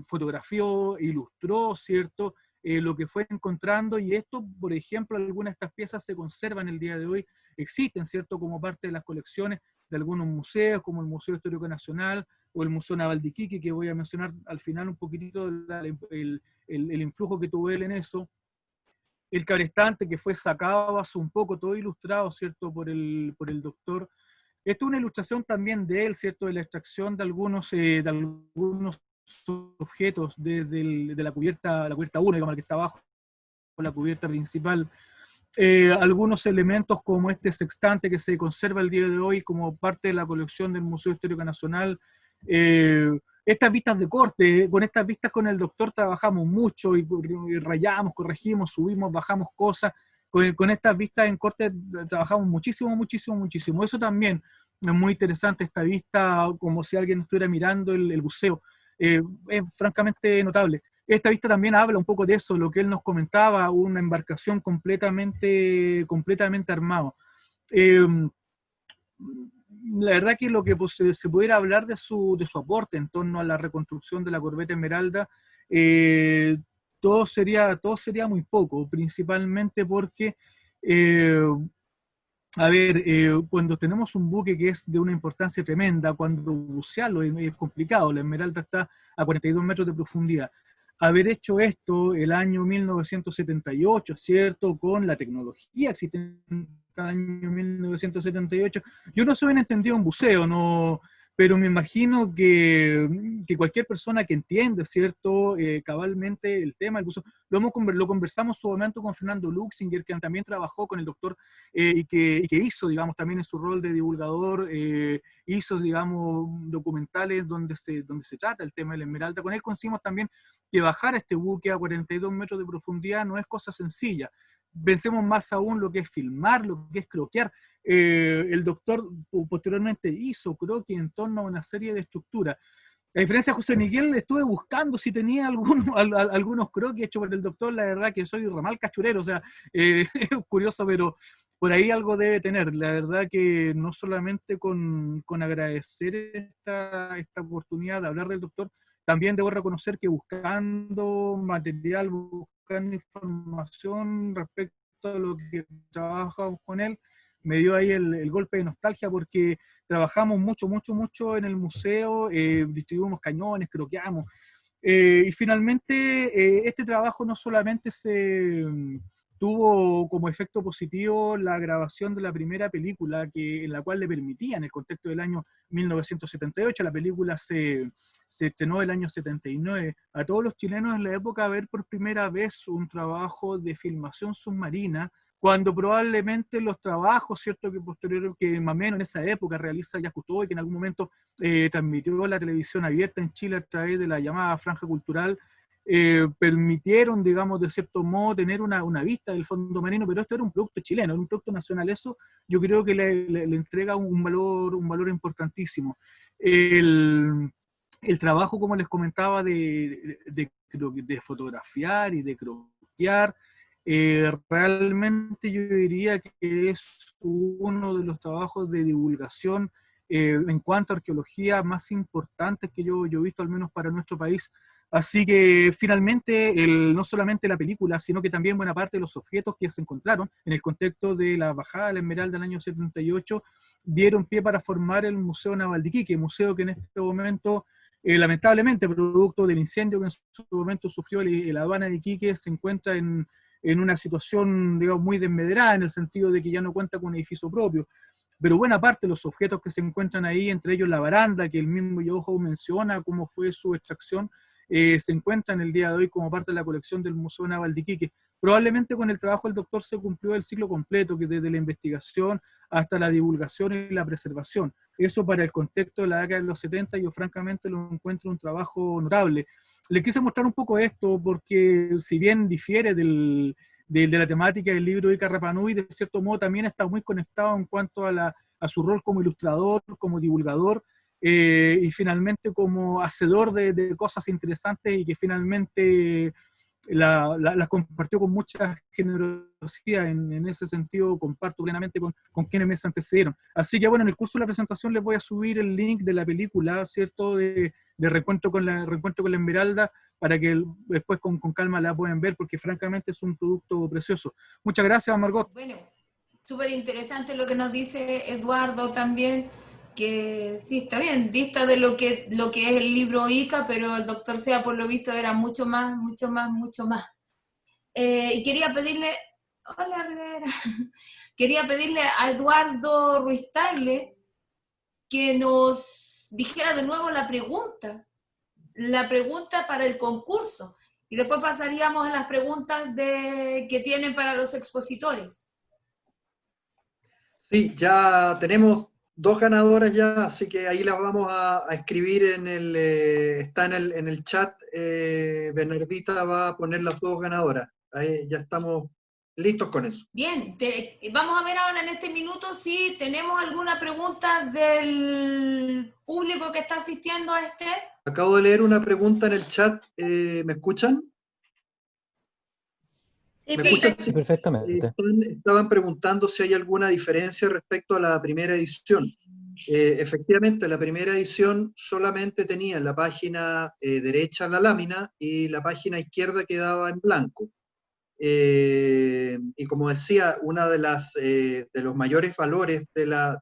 fotografió, ilustró, ¿cierto?, lo que fue encontrando, y esto, por ejemplo, algunas de estas piezas se conservan el día de hoy, existen, ¿cierto?, como parte de las colecciones de algunos museos, como el Museo Histórico Nacional o el Museo Naval de Iquique, que voy a mencionar al final un poquitito el influjo que tuvo él en eso. El cabrestante que fue sacado hace un poco, todo ilustrado, ¿cierto?, por el doctor. Esto es una ilustración también de él, ¿cierto?, de la extracción de algunos objetos de la cubierta 1, digamos, la que está abajo, la cubierta principal. Algunos elementos como este sextante que se conserva el día de hoy como parte de la colección del Museo Histórico Nacional. Estas vistas de corte, con estas vistas con el doctor trabajamos mucho y rayamos, corregimos, subimos, bajamos cosas. Con estas vistas en corte trabajamos muchísimo, muchísimo, muchísimo. Eso también es muy interesante, esta vista, como si alguien estuviera mirando el buceo. Es francamente notable. Esta vista también habla un poco de eso, lo que él nos comentaba, una embarcación completamente armado. La verdad que lo que se pudiera hablar de su aporte en torno a la reconstrucción de la corbeta Esmeralda, todo sería muy poco, principalmente porque, cuando tenemos un buque que es de una importancia tremenda, cuando bucearlo es complicado, la Esmeralda está a 42 metros de profundidad. Haber hecho esto el año 1978, ¿cierto?, con la tecnología existente en el año 1978. Yo no soy un entendido en buceo, no, pero me imagino que cualquier persona que entiende, ¿cierto?, cabalmente el tema del buceo, lo conversamos en su momento con Fernando Luxinger, que también trabajó con el doctor y que hizo, digamos, también en su rol de divulgador, hizo, digamos, documentales donde se trata el tema de la Esmeralda. Con él conseguimos también que bajar este buque a 42 metros de profundidad no es cosa sencilla. Pensemos más aún lo que es filmar, lo que es croquear. El doctor posteriormente hizo croquis en torno a una serie de estructuras. A diferencia de José Miguel, estuve buscando si tenía algunos croquis hechos por el doctor. La verdad que soy ramal cachurero, o sea, es curioso, pero por ahí algo debe tener. La verdad que no solamente con agradecer esta oportunidad de hablar del doctor, también debo reconocer que buscando material, buscando información respecto a lo que trabajamos con él, me dio ahí el golpe de nostalgia, porque trabajamos mucho en el museo, distribuimos cañones, croqueamos, y finalmente este trabajo no solamente tuvo como efecto positivo la grabación de la primera película, en la cual le permitía, en el contexto del año 1978, la película se estrenó el año 79, a todos los chilenos en la época ver por primera vez un trabajo de filmación submarina, cuando probablemente los trabajos, ¿cierto?, que más o menos en esa época realiza Yacuto, y que en algún momento transmitió la televisión abierta en Chile a través de la llamada Franja Cultural, permitieron, digamos, de cierto modo, tener una vista del fondo marino, pero esto era un producto chileno, era un producto nacional. Eso yo creo que le entrega un valor importantísimo. El trabajo, como les comentaba, de fotografiar y de croquear, realmente yo diría que es uno de los trabajos de divulgación en cuanto a arqueología más importantes que yo he visto, al menos para nuestro país. Así que finalmente, no solamente la película, sino que también buena parte de los objetos que se encontraron en el contexto de la bajada de la Esmeralda del año 78, dieron pie para formar el Museo Naval de Iquique, museo que en este momento, lamentablemente, producto del incendio que en su momento sufrió la aduana de Iquique, se encuentra en una situación, digamos, muy desmedrada, en el sentido de que ya no cuenta con un edificio propio. Pero buena parte de los objetos que se encuentran ahí, entre ellos la baranda, que el mismo Yoho menciona cómo fue su extracción, se encuentran el día de hoy como parte de la colección del Museo Naval de Iquique. Probablemente con el trabajo del doctor se cumplió el ciclo completo, que desde la investigación hasta la divulgación y la preservación. Eso para el contexto de la década de los 70, yo francamente lo encuentro un trabajo notable. Les quise mostrar un poco esto porque, si bien difiere del de la temática del libro Ica Rapa Nui, de cierto modo también está muy conectado en cuanto a su rol como ilustrador, como divulgador, y finalmente como hacedor de cosas interesantes y que finalmente las compartió con mucha generosidad. En ese sentido comparto plenamente con quienes me antecedieron. Así que bueno, en el curso de la presentación les voy a subir el link de la película, ¿cierto? De Reencuentro con la Esmeralda, para que después con calma la puedan ver, porque francamente es un producto precioso. Muchas gracias, Margot. Bueno, súper interesante lo que nos dice Eduardo también, que sí, está bien, dista de lo que es el libro Ica, pero el doctor Sea, por lo visto, era mucho más, mucho más, mucho más. Y quería pedirle, hola Rivera, quería pedirle a Eduardo Ruiz Tagle que nos dijera de nuevo la pregunta para el concurso, y después pasaríamos a las preguntas que tienen para los expositores. Sí, ya tenemos 2 ganadoras ya, así que ahí las vamos a escribir está en el chat. Bernardita va a poner las 2 ganadoras. Ahí ya estamos listos con eso. Bien, vamos a ver ahora en este minuto si tenemos alguna pregunta del público que está asistiendo a este. Acabo de leer una pregunta en el chat. ¿Me escuchan? Sí, ¿Me Sí. escuchan? Sí, perfectamente. Estaban preguntando si hay alguna diferencia respecto a la primera edición. Efectivamente, la primera edición solamente tenía en la página derecha la lámina y la página izquierda quedaba en blanco. Y como decía, una de los mayores valores de la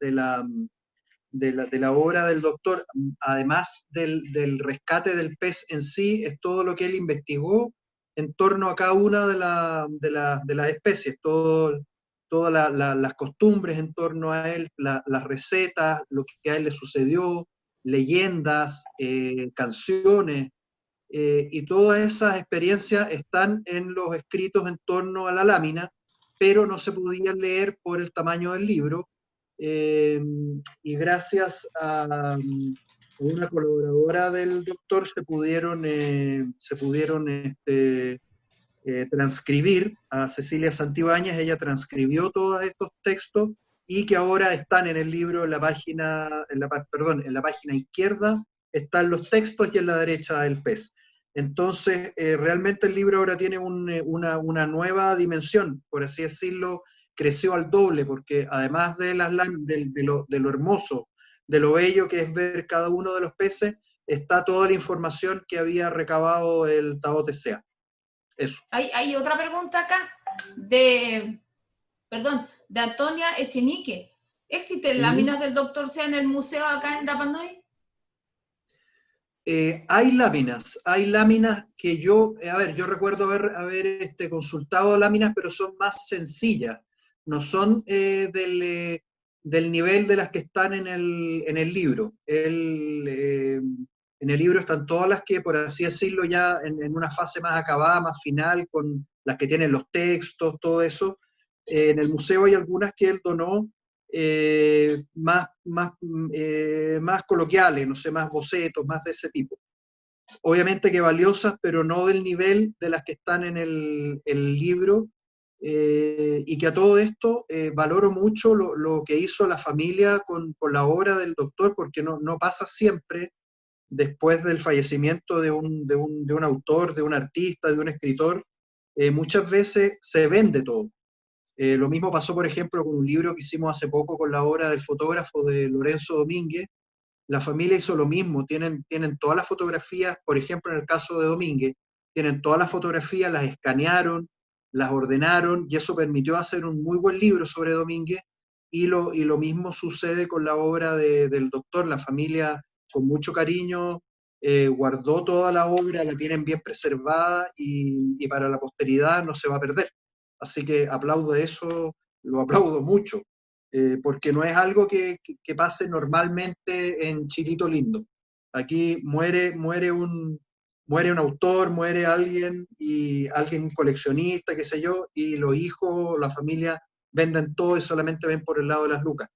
obra del doctor, además del rescate del pez en sí, es todo lo que él investigó en torno a cada una de las especies, todas las costumbres en torno a él, las recetas, lo que a él le sucedió, leyendas, canciones, y todas esas experiencias están en los escritos en torno a la lámina, pero no se podían leer por el tamaño del libro, y gracias a una colaboradora del doctor se pudieron transcribir. A Cecilia Santibáñez, ella transcribió todos estos textos y que ahora están en el libro, en la página izquierda están los textos y en la derecha el pez. Entonces, realmente el libro ahora tiene una nueva dimensión, por así decirlo, creció al doble, porque además de lo hermoso, de lo bello que es ver cada uno de los peces, está toda la información que había recabado el Tao Te Ching. Eso. Hay otra pregunta acá de Antonia Echenique. ¿Existen Sí. láminas del doctor Sea en el museo acá en Rapa Nui? Hay láminas que yo recuerdo haber consultado láminas, pero son más sencillas, no son del nivel de las que están en el libro. En el libro están todas las que, por así decirlo, ya en una fase más acabada, más final, con las que tienen los textos, todo eso. En el museo hay algunas que él donó, más coloquiales, no sé, más bocetos, más de ese tipo. Obviamente que valiosas, pero no del nivel de las que están en el libro, y que a todo esto valoro mucho lo que hizo la familia con la obra del doctor, porque no pasa siempre, después del fallecimiento de un autor, de un artista, de un escritor, muchas veces se vende todo. Lo mismo pasó, por ejemplo, con un libro que hicimos hace poco con la obra del fotógrafo de Lorenzo Domínguez. La familia hizo lo mismo, tienen todas las fotografías, por ejemplo, en el caso de Domínguez, tienen todas las fotografías, las escanearon, las ordenaron, y eso permitió hacer un muy buen libro sobre Domínguez, y lo mismo sucede con la obra del doctor. La familia, con mucho cariño, guardó toda la obra, la tienen bien preservada, y para la posteridad no se va a perder. Así que aplaudo eso, lo aplaudo mucho, porque no es algo que pase normalmente en Chilito Lindo. Aquí muere un autor, muere alguien, y alguien coleccionista, qué sé yo, y los hijos, la familia, venden todo y solamente ven por el lado de las lucas.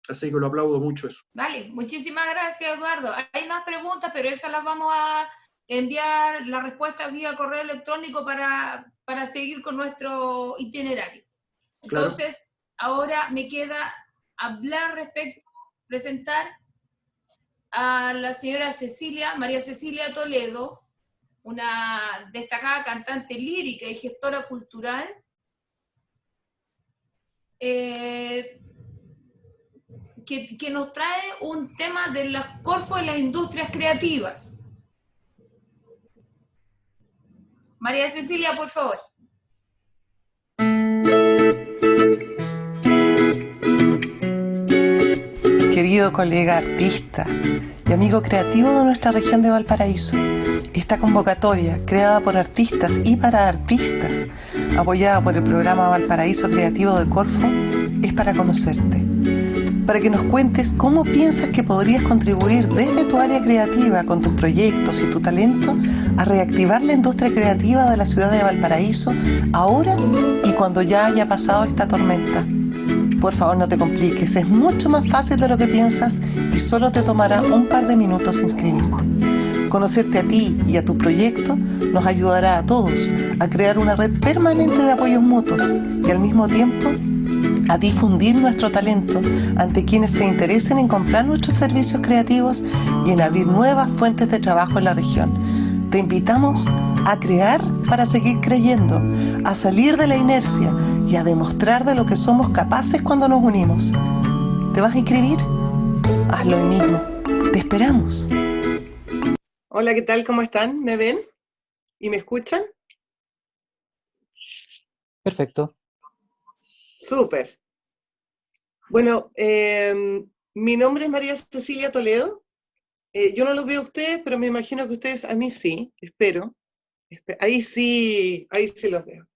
Así que lo aplaudo mucho eso. Vale, muchísimas gracias, Eduardo. Hay más preguntas, pero esas las vamos a enviar la respuesta vía correo electrónico para seguir con nuestro itinerario. Entonces, ahora me queda hablar presentar a la señora María Cecilia Toledo, una destacada cantante lírica y gestora cultural, que nos trae un tema de las Corfo y las industrias creativas. María Cecilia, por favor. Querido colega artista y amigo creativo de nuestra región de Valparaíso, esta convocatoria, creada por artistas y para artistas, apoyada por el programa Valparaíso Creativo de Corfo, es para conocerte, para que nos cuentes cómo piensas que podrías contribuir desde tu área creativa con tus proyectos y tu talento a reactivar la industria creativa de la ciudad de Valparaíso ahora y cuando ya haya pasado esta tormenta. Por favor, no te compliques, es mucho más fácil de lo que piensas y solo te tomará un par de minutos inscribirte. Conocerte a ti y a tu proyecto nos ayudará a todos a crear una red permanente de apoyos mutuos y al mismo tiempo a difundir nuestro talento ante quienes se interesen en comprar nuestros servicios creativos y en abrir nuevas fuentes de trabajo en la región. Te invitamos a crear para seguir creyendo, a salir de la inercia y a demostrar de lo que somos capaces cuando nos unimos. ¿Te vas a inscribir? Hazlo hoy mismo. Te esperamos. Hola, ¿qué tal? ¿Cómo están? ¿Me ven? ¿Y me escuchan? Perfecto. Súper. Bueno, mi nombre es María Cecilia Toledo. Yo no los veo a ustedes, pero me imagino que ustedes a mí sí, espero. Ahí sí los veo.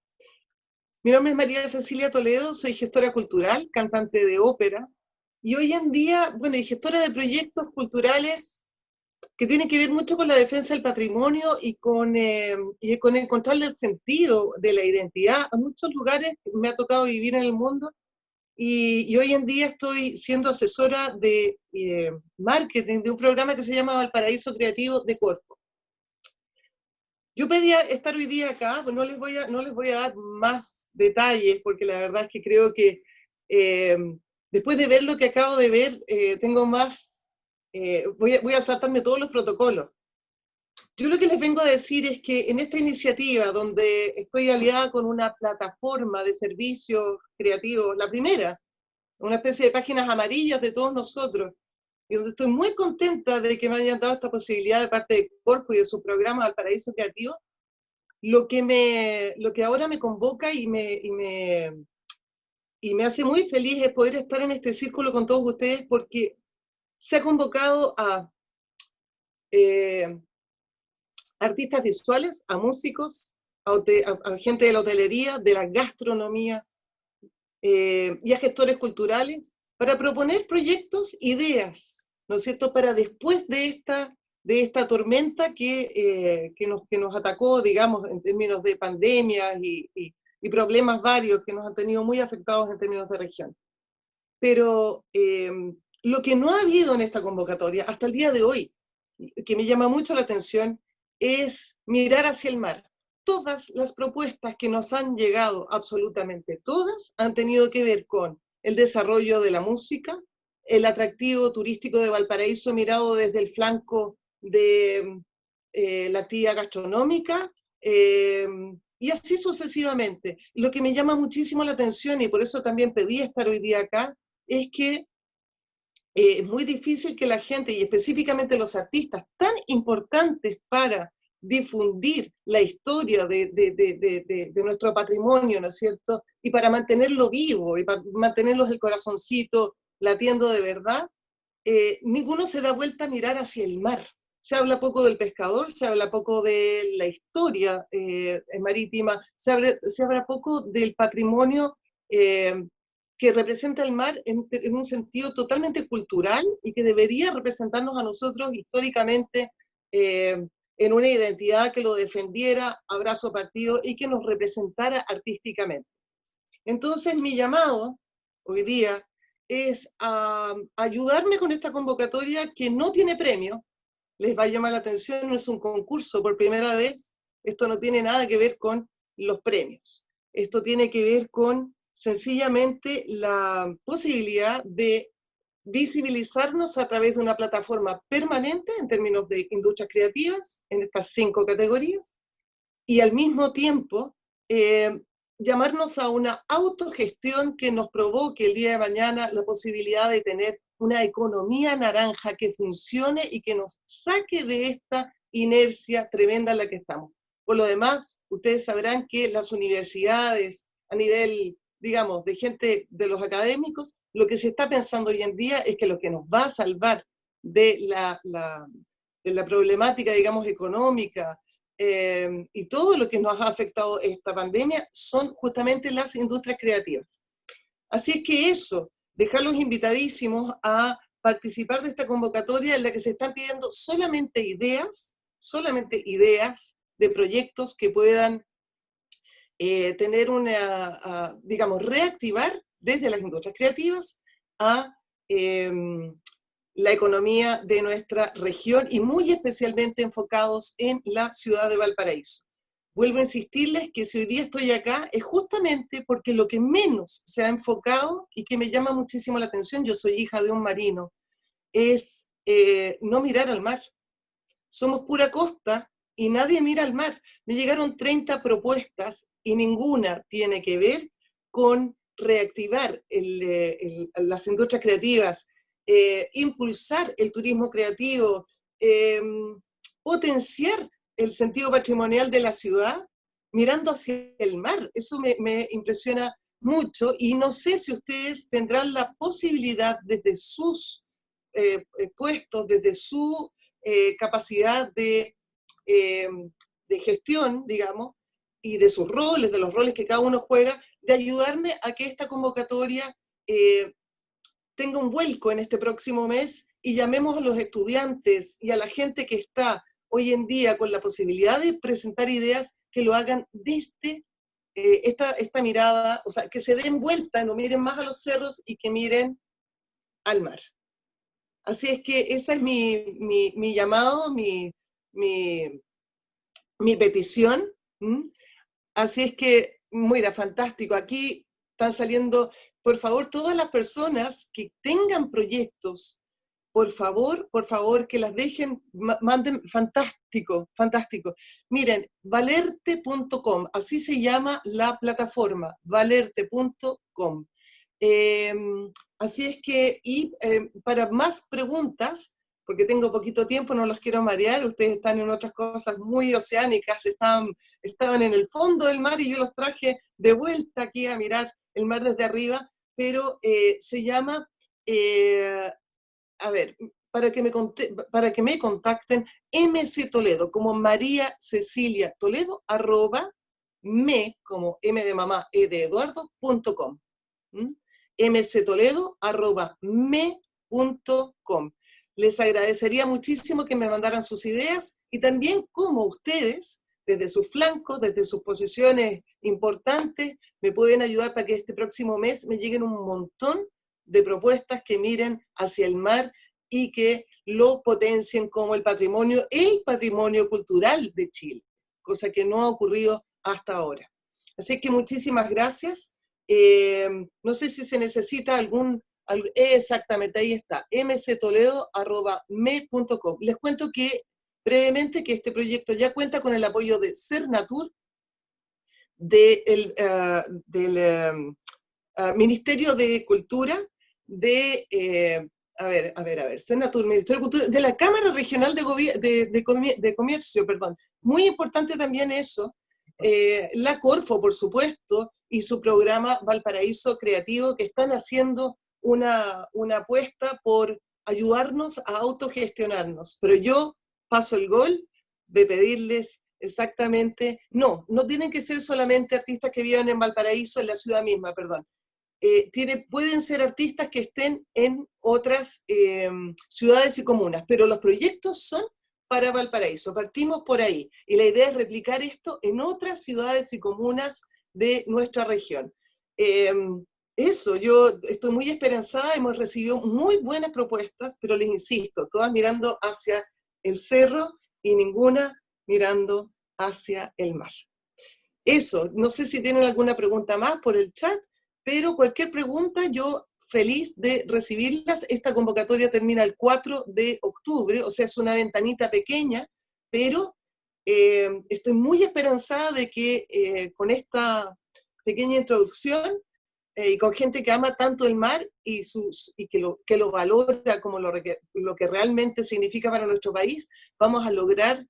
Mi nombre es María Cecilia Toledo, soy gestora cultural, cantante de ópera, y hoy en día, bueno, y gestora de proyectos culturales que tienen que ver mucho con la defensa del patrimonio y con encontrarle el sentido de la identidad a muchos lugares que me ha tocado vivir en el mundo, y hoy en día estoy siendo asesora de marketing de un programa que se llama Valparaíso Creativo de Corfo. Yo pedía estar hoy día acá, pues no les voy a dar más detalles, porque la verdad es que creo que después de ver lo que acabo de ver, tengo más, voy a saltarme todos los protocolos. Yo lo que les vengo a decir es que en esta iniciativa, donde estoy aliada con una plataforma de servicios creativos, la primera, una especie de páginas amarillas de todos nosotros, y donde estoy muy contenta de que me hayan dado esta posibilidad de parte de Corfo y de su programa Valparaíso Creativo, lo que ahora me convoca y me hace muy feliz es poder estar en este círculo con todos ustedes, porque se ha convocado a artistas visuales, a músicos, a gente de la hotelería, de la gastronomía, y a gestores culturales, para proponer proyectos, ideas, ¿no es cierto?, para después de esta tormenta que nos atacó, digamos, en términos de pandemias y problemas varios que nos han tenido muy afectados en términos de región. Pero lo que no ha habido en esta convocatoria, hasta el día de hoy, que me llama mucho la atención, es mirar hacia el mar. Todas las propuestas que nos han llegado, absolutamente todas, han tenido que ver con el desarrollo de la música, el atractivo turístico de Valparaíso mirado desde el flanco de la actividad gastronómica, y así sucesivamente. Lo que me llama muchísimo la atención, y por eso también pedí estar hoy día acá, es que es muy difícil que la gente, y específicamente los artistas tan importantes para difundir la historia de nuestro patrimonio, ¿no es cierto?, y para mantenerlo vivo, y para mantenerlos el corazoncito latiendo de verdad, ninguno se da vuelta a mirar hacia el mar. Se habla poco del pescador, se habla poco de la historia marítima, se habla poco del patrimonio que representa el mar en un sentido totalmente cultural y que debería representarnos a nosotros históricamente en una identidad que lo defendiera a brazo partido y que nos representara artísticamente. Entonces mi llamado hoy día es a ayudarme con esta convocatoria que no tiene premio, les va a llamar la atención, no es un concurso por primera vez, esto no tiene nada que ver con los premios, esto tiene que ver con sencillamente la posibilidad de visibilizarnos a través de una plataforma permanente en términos de industrias creativas, en estas 5 categorías, y al mismo tiempo llamarnos a una autogestión que nos provoque el día de mañana la posibilidad de tener una economía naranja que funcione y que nos saque de esta inercia tremenda en la que estamos. Por lo demás, ustedes sabrán que las universidades, a nivel, digamos, de gente, de los académicos, lo que se está pensando hoy en día es que lo que nos va a salvar de la problemática, digamos, económica, y todo lo que nos ha afectado esta pandemia son justamente las industrias creativas. Así es que eso, dejarlos invitadísimos a participar de esta convocatoria en la que se están pidiendo solamente ideas de proyectos que puedan tener una, digamos, reactivar desde las industrias creativas a la economía de nuestra región y muy especialmente enfocados en la ciudad de Valparaíso. Vuelvo a insistirles que si hoy día estoy acá es justamente porque lo que menos se ha enfocado y que me llama muchísimo la atención, yo soy hija de un marino, es no mirar al mar. Somos pura costa y nadie mira al mar. Me llegaron 30 propuestas y ninguna tiene que ver con reactivar las industrias creativas, impulsar el turismo creativo, potenciar el sentido patrimonial de la ciudad mirando hacia el mar. Eso me impresiona mucho y no sé si ustedes tendrán la posibilidad desde sus puestos, desde su capacidad de gestión, digamos, y de sus roles, de los roles que cada uno juega, de ayudarme a que esta convocatoria tenga un vuelco en este próximo mes y llamemos a los estudiantes y a la gente que está hoy en día con la posibilidad de presentar ideas, que lo hagan desde esta mirada, o sea, que se den vuelta, no miren más a los cerros y que miren al mar. Así es que esa es mi llamado, mi petición. Así es que, mira, fantástico. Aquí están saliendo, por favor, todas las personas que tengan proyectos, por favor, que las dejen, manden, fantástico, fantástico. Miren, valerte.com, así se llama la plataforma, valerte.com. Así es que, y para más preguntas, porque tengo poquito tiempo, no los quiero marear, ustedes están en otras cosas muy oceánicas, estaban en el fondo del mar y yo los traje de vuelta aquí a mirar el mar desde arriba, pero se llama, a ver, para que me contacten, MC Toledo, como María Cecilia Toledo, @ como M de mamá, E de Eduardo.com. mctoledo @me.com. Les agradecería muchísimo que me mandaran sus ideas y también cómo ustedes, desde sus flancos, desde sus posiciones importantes, me pueden ayudar para que este próximo mes me lleguen un montón de propuestas que miren hacia el mar y que lo potencien como el patrimonio cultural de Chile, cosa que no ha ocurrido hasta ahora. Así que muchísimas gracias. No sé si se necesita exactamente, ahí está, mctoledo @me.com. Les cuento que brevemente que este proyecto ya cuenta con el apoyo de Cernatur, del Ministerio de Cultura, Cernatur, Ministerio de Cultura, de la Cámara Regional de Comercio, perdón. Muy importante también eso, la Corfo, por supuesto, y su programa Valparaíso Creativo, que están haciendo una apuesta por ayudarnos a autogestionarnos. Pero yo paso el gol de pedirles exactamente, no tienen que ser solamente artistas que vivan en Valparaíso, en la ciudad misma, perdón. Pueden ser artistas que estén en otras ciudades y comunas, pero los proyectos son para Valparaíso. Partimos por ahí. Y la idea es replicar esto en otras ciudades y comunas de nuestra región. Eso, yo estoy muy esperanzada, hemos recibido muy buenas propuestas, pero les insisto, todas mirando hacia el cerro y ninguna mirando hacia el mar. Eso, no sé si tienen alguna pregunta más por el chat, pero cualquier pregunta yo feliz de recibirlas. Esta convocatoria termina el 4 de octubre, o sea, es una ventanita pequeña, pero estoy muy esperanzada de que con esta pequeña introducción y con gente que ama tanto el mar y que lo valora como lo que realmente significa para nuestro país, vamos a lograr.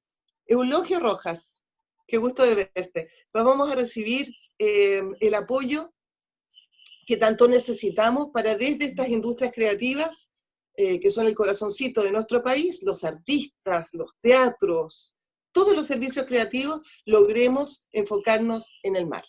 Eulogio Rojas, qué gusto de verte. Vamos a recibir el apoyo que tanto necesitamos para desde estas industrias creativas, que son el corazoncito de nuestro país, los artistas, los teatros, todos los servicios creativos, logremos enfocarnos en el mar.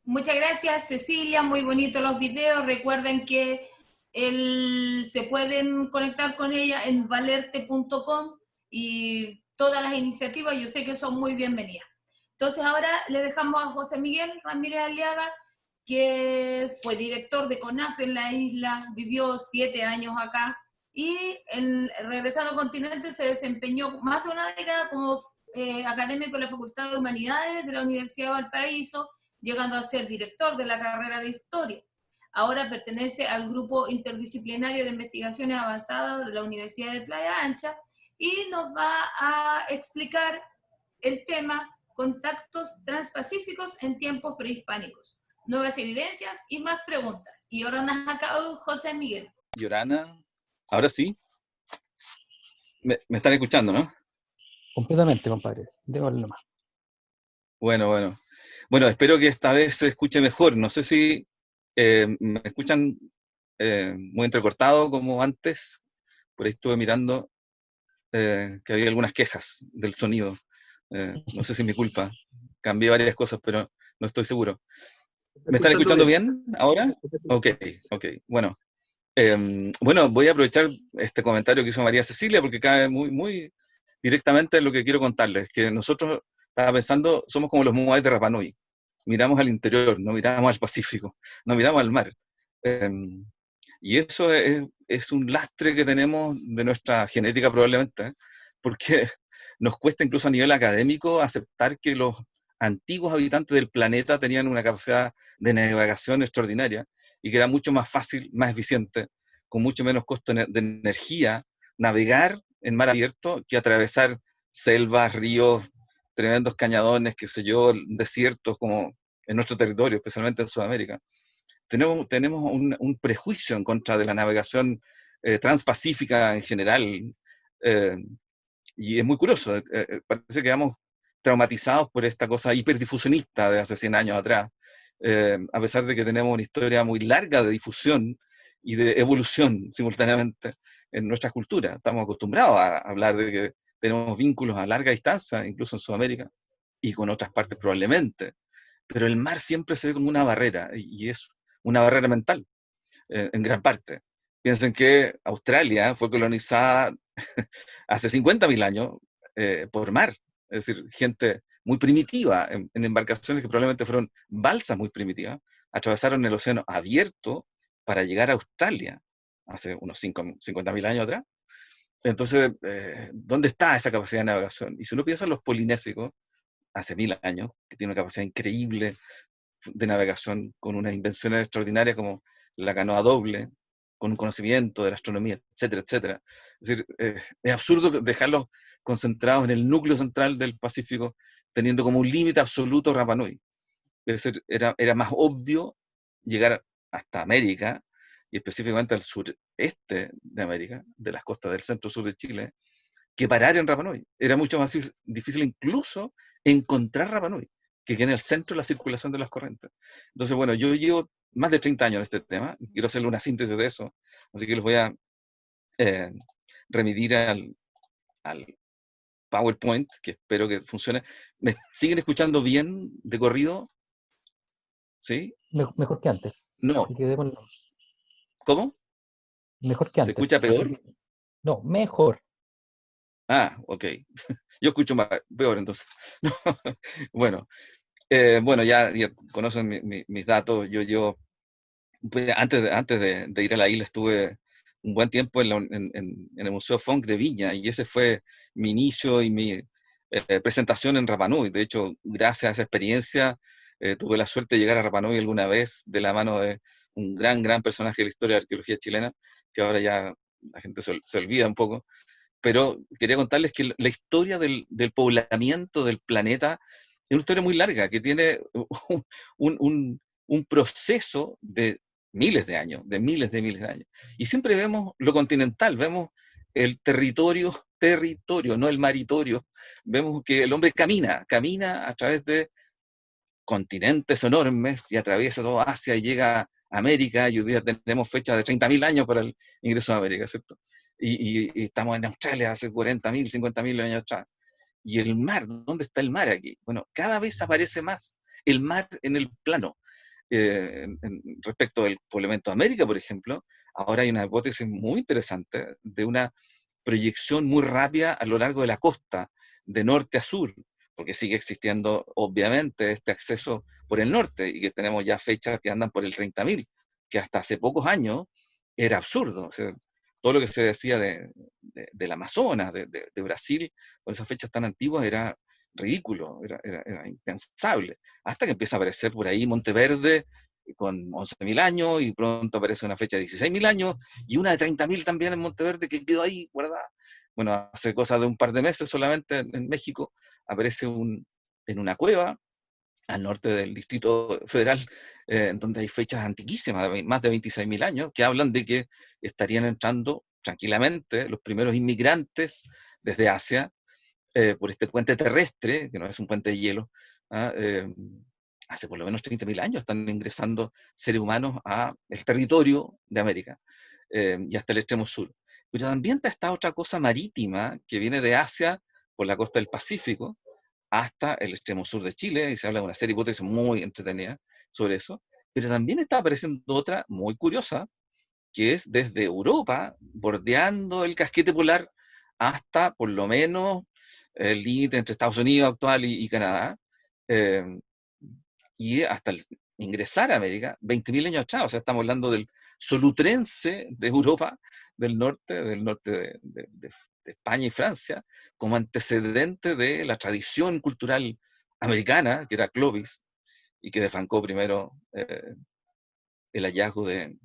Muchas gracias, Cecilia, muy bonitos los videos. Recuerden que se pueden conectar con ella en valerte.com y todas las iniciativas yo sé que son muy bienvenidas. Entonces ahora le dejamos a José Miguel Ramírez Aliaga, que fue director de CONAF en la isla, vivió 7 años acá y regresando al continente se desempeñó más de una década como académico en la Facultad de Humanidades de la Universidad de Valparaíso, llegando a ser director de la carrera de Historia. Ahora pertenece al Grupo Interdisciplinario de Investigaciones Avanzadas de la Universidad de Playa Ancha y nos va a explicar el tema Contactos Transpacíficos en tiempos prehispánicos, nuevas evidencias y más preguntas. Y ahora nos acaba José Miguel. Yorana, ahora sí. Me están escuchando, ¿no? Completamente, compadre. Démosle nomás. Bueno. Bueno, espero que esta vez se escuche mejor. No sé si me escuchan muy entrecortado como antes. Por ahí estuve mirando que había algunas quejas del sonido. No sé si es mi culpa. Cambié varias cosas, pero no estoy seguro. ¿Me están escuchando bien ahora? Ok. Bueno, voy a aprovechar este comentario que hizo María Cecilia porque cae muy directamente en lo que quiero contarles. Que nosotros, estaba pensando, somos como los Moais de Rapa Nui. Miramos al interior, no miramos al Pacífico, no miramos al mar. Y eso es un lastre que tenemos de nuestra genética probablemente, porque nos cuesta incluso a nivel académico aceptar que los antiguos habitantes del planeta tenían una capacidad de navegación extraordinaria y que era mucho más fácil, más eficiente, con mucho menos costo de energía, navegar en mar abierto que atravesar selvas, ríos, tremendos cañadones, qué sé yo, desiertos como en nuestro territorio, especialmente en Sudamérica. Tenemos un prejuicio en contra de la navegación transpacífica en general, y es muy curioso, parece que vamos traumatizados por esta cosa hiperdifusionista de hace 100 años atrás, a pesar de que tenemos una historia muy larga de difusión y de evolución simultáneamente en nuestras culturas. Estamos acostumbrados a hablar de que tenemos vínculos a larga distancia, incluso en Sudamérica, y con otras partes probablemente, pero el mar siempre se ve como una barrera, y es una barrera mental, en gran parte. Piensen que Australia fue colonizada hace 50.000 años por mar, es decir, gente muy primitiva, en embarcaciones que probablemente fueron balsas muy primitivas, atravesaron el océano abierto para llegar a Australia, hace unos 50.000 años atrás. Entonces, ¿dónde está esa capacidad de navegación? Y si uno piensa en los polinésicos, hace 1000 años, que tienen una capacidad increíble de navegación, con unas invenciones extraordinarias como la canoa doble, con un conocimiento de la astronomía, etcétera, etcétera. Es decir, es absurdo dejarlos concentrados en el núcleo central del Pacífico, teniendo como un límite absoluto Rapa Nui. Es decir, era más obvio llegar hasta América, y específicamente al sureste de América, de las costas del centro-sur de Chile, que parar en Rapa Nui. Era mucho más difícil incluso encontrar Rapa Nui, que en el centro de la circulación de las corrientes. Entonces, bueno, yo llevo más de 30 años en este tema, y quiero hacerle una síntesis de eso, así que les voy a remitir al PowerPoint, que espero que funcione. ¿Me siguen escuchando bien de corrido? ¿Sí? Mejor que antes. No. Así que démosle. ¿Cómo? Mejor que ¿Se antes. escucha peor? Así que- no, mejor. Ah, ok. Yo escucho peor entonces. Bueno, bueno, ya conocen mis datos. Pues, antes de ir a la isla estuve un buen tiempo en el Museo Funk de Viña, y ese fue mi inicio y mi presentación en Rapa Nui. De hecho, gracias a esa experiencia, tuve la suerte de llegar a Rapa Nui alguna vez de la mano de un gran personaje de la historia de la arqueología chilena, que ahora ya la gente se olvida un poco. Pero quería contarles que la historia del poblamiento del planeta es una historia muy larga, que tiene un proceso de miles de años, de miles de años. Y siempre vemos lo continental, vemos el territorio, no el maritorio. Vemos que el hombre camina a través de continentes enormes y atraviesa toda Asia y llega a América, y hoy día tenemos fecha de 30.000 años para el ingreso a América, ¿cierto? Y estamos en Australia hace 40.000, 50.000 años atrás. Y el mar, ¿dónde está el mar aquí? Bueno, cada vez aparece más el mar en el plano. Respecto del poblamiento de América, por ejemplo, ahora hay una hipótesis muy interesante de una proyección muy rápida a lo largo de la costa, de norte a sur, porque sigue existiendo, obviamente, este acceso por el norte, y que tenemos ya fechas que andan por el 30.000, que hasta hace pocos años era absurdo. O sea, todo lo que se decía del Amazonas, de Brasil, con esas fechas tan antiguas, era ridículo, era impensable, hasta que empieza a aparecer por ahí Monteverde con 11.000 años, y pronto aparece una fecha de 16.000 años, y una de 30.000 también en Monteverde, que quedó ahí guardada. Bueno, hace cosa de un par de meses solamente en México, aparece en una cueva al norte del Distrito Federal, donde hay fechas antiquísimas, más de 26.000 años, que hablan de que estarían entrando tranquilamente los primeros inmigrantes desde Asia, por este puente terrestre, que no es un puente de hielo. Hace por lo menos 30.000 años están ingresando seres humanos al territorio de América, y hasta el extremo sur. Pero también está esta otra cosa marítima que viene de Asia por la costa del Pacífico hasta el extremo sur de Chile, y se habla de una serie de hipótesis muy entretenidas sobre eso. Pero también está apareciendo otra muy curiosa, que es desde Europa, bordeando el casquete polar, hasta por lo menos el límite entre Estados Unidos actual y Canadá, y hasta ingresar a América 20.000 años atrás. O sea, estamos hablando del solutrense de Europa, del norte de España y Francia, como antecedente de la tradición cultural americana, que era Clovis, y que defrancó primero el hallazgo de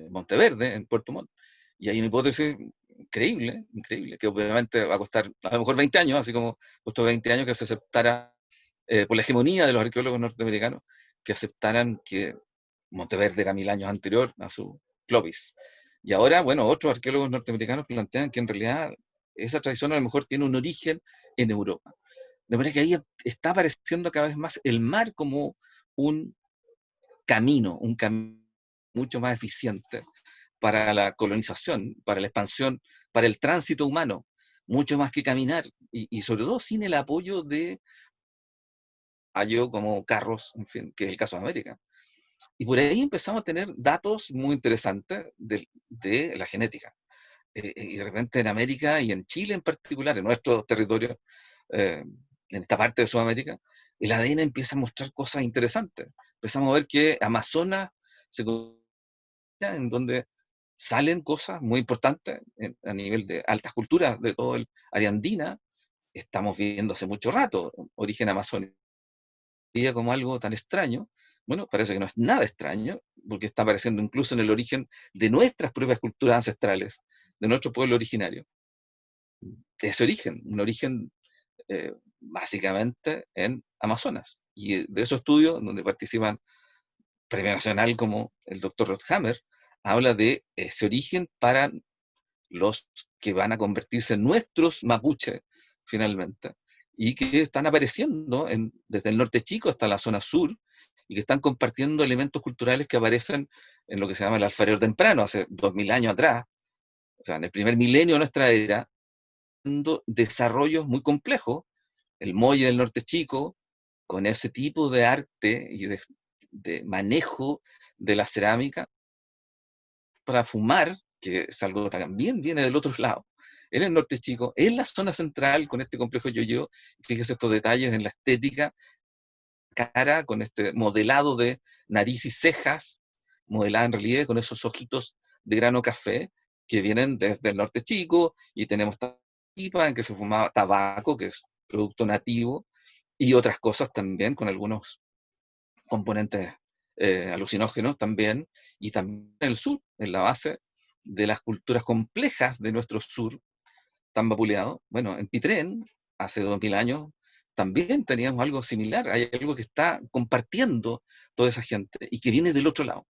Monteverde en Puerto Montt. Y hay una hipótesis increíble, que obviamente va a costar a lo mejor 20 años, así como costó 20 años que se aceptara, por la hegemonía de los arqueólogos norteamericanos, que aceptaran que Monteverde era 1.000 años anterior a su Clovis. Y ahora, bueno, otros arqueólogos norteamericanos plantean que en realidad esa tradición a lo mejor tiene un origen en Europa. De manera que ahí está apareciendo cada vez más el mar como un camino mucho más eficiente para la colonización, para la expansión, para el tránsito humano, mucho más que caminar, y sobre todo sin el apoyo de como carros, en fin, que es el caso de América. Y por ahí empezamos a tener datos muy interesantes de la genética. Y de repente en América y en Chile en particular, en nuestro territorio, en esta parte de Sudamérica, el ADN empieza a mostrar cosas interesantes. Empezamos a ver que Amazonas en donde salen cosas muy importantes a nivel de altas culturas de todo el área andina. Estamos viendo hace mucho rato origen amazónico como algo tan extraño. Bueno, parece que no es nada extraño, porque está apareciendo incluso en el origen de nuestras propias culturas ancestrales, de nuestro pueblo originario. Ese origen, un origen básicamente en Amazonas. Y de esos estudios, donde participan Premio Nacional como el doctor Rothhammer, habla de ese origen para los que van a convertirse en nuestros mapuches, finalmente, y que están apareciendo desde el norte chico hasta la zona sur, y que están compartiendo elementos culturales que aparecen en lo que se llama el alfarero temprano, hace 2000 años atrás, o sea, en el primer milenio de nuestra era, desarrollos muy complejos, el Muelle del Norte Chico, con ese tipo de arte y de manejo de la cerámica para fumar, que es algo que también viene del otro lado, en el Norte Chico, en la zona central, con este complejo yo-yo, fíjese estos detalles en la estética, cara, con este modelado de nariz y cejas, modelada en relieve con esos ojitos de grano café, que vienen desde el Norte Chico, y tenemos Tapipa, en que se fumaba tabaco, que es producto nativo, y otras cosas también, con algunos componentes alucinógenos también, y también en el sur, en la base de las culturas complejas de nuestro sur, tan vapuleado. Bueno, en Pitrén, hace 2000 años, también teníamos algo similar, hay algo que está compartiendo toda esa gente, y que viene del otro lado.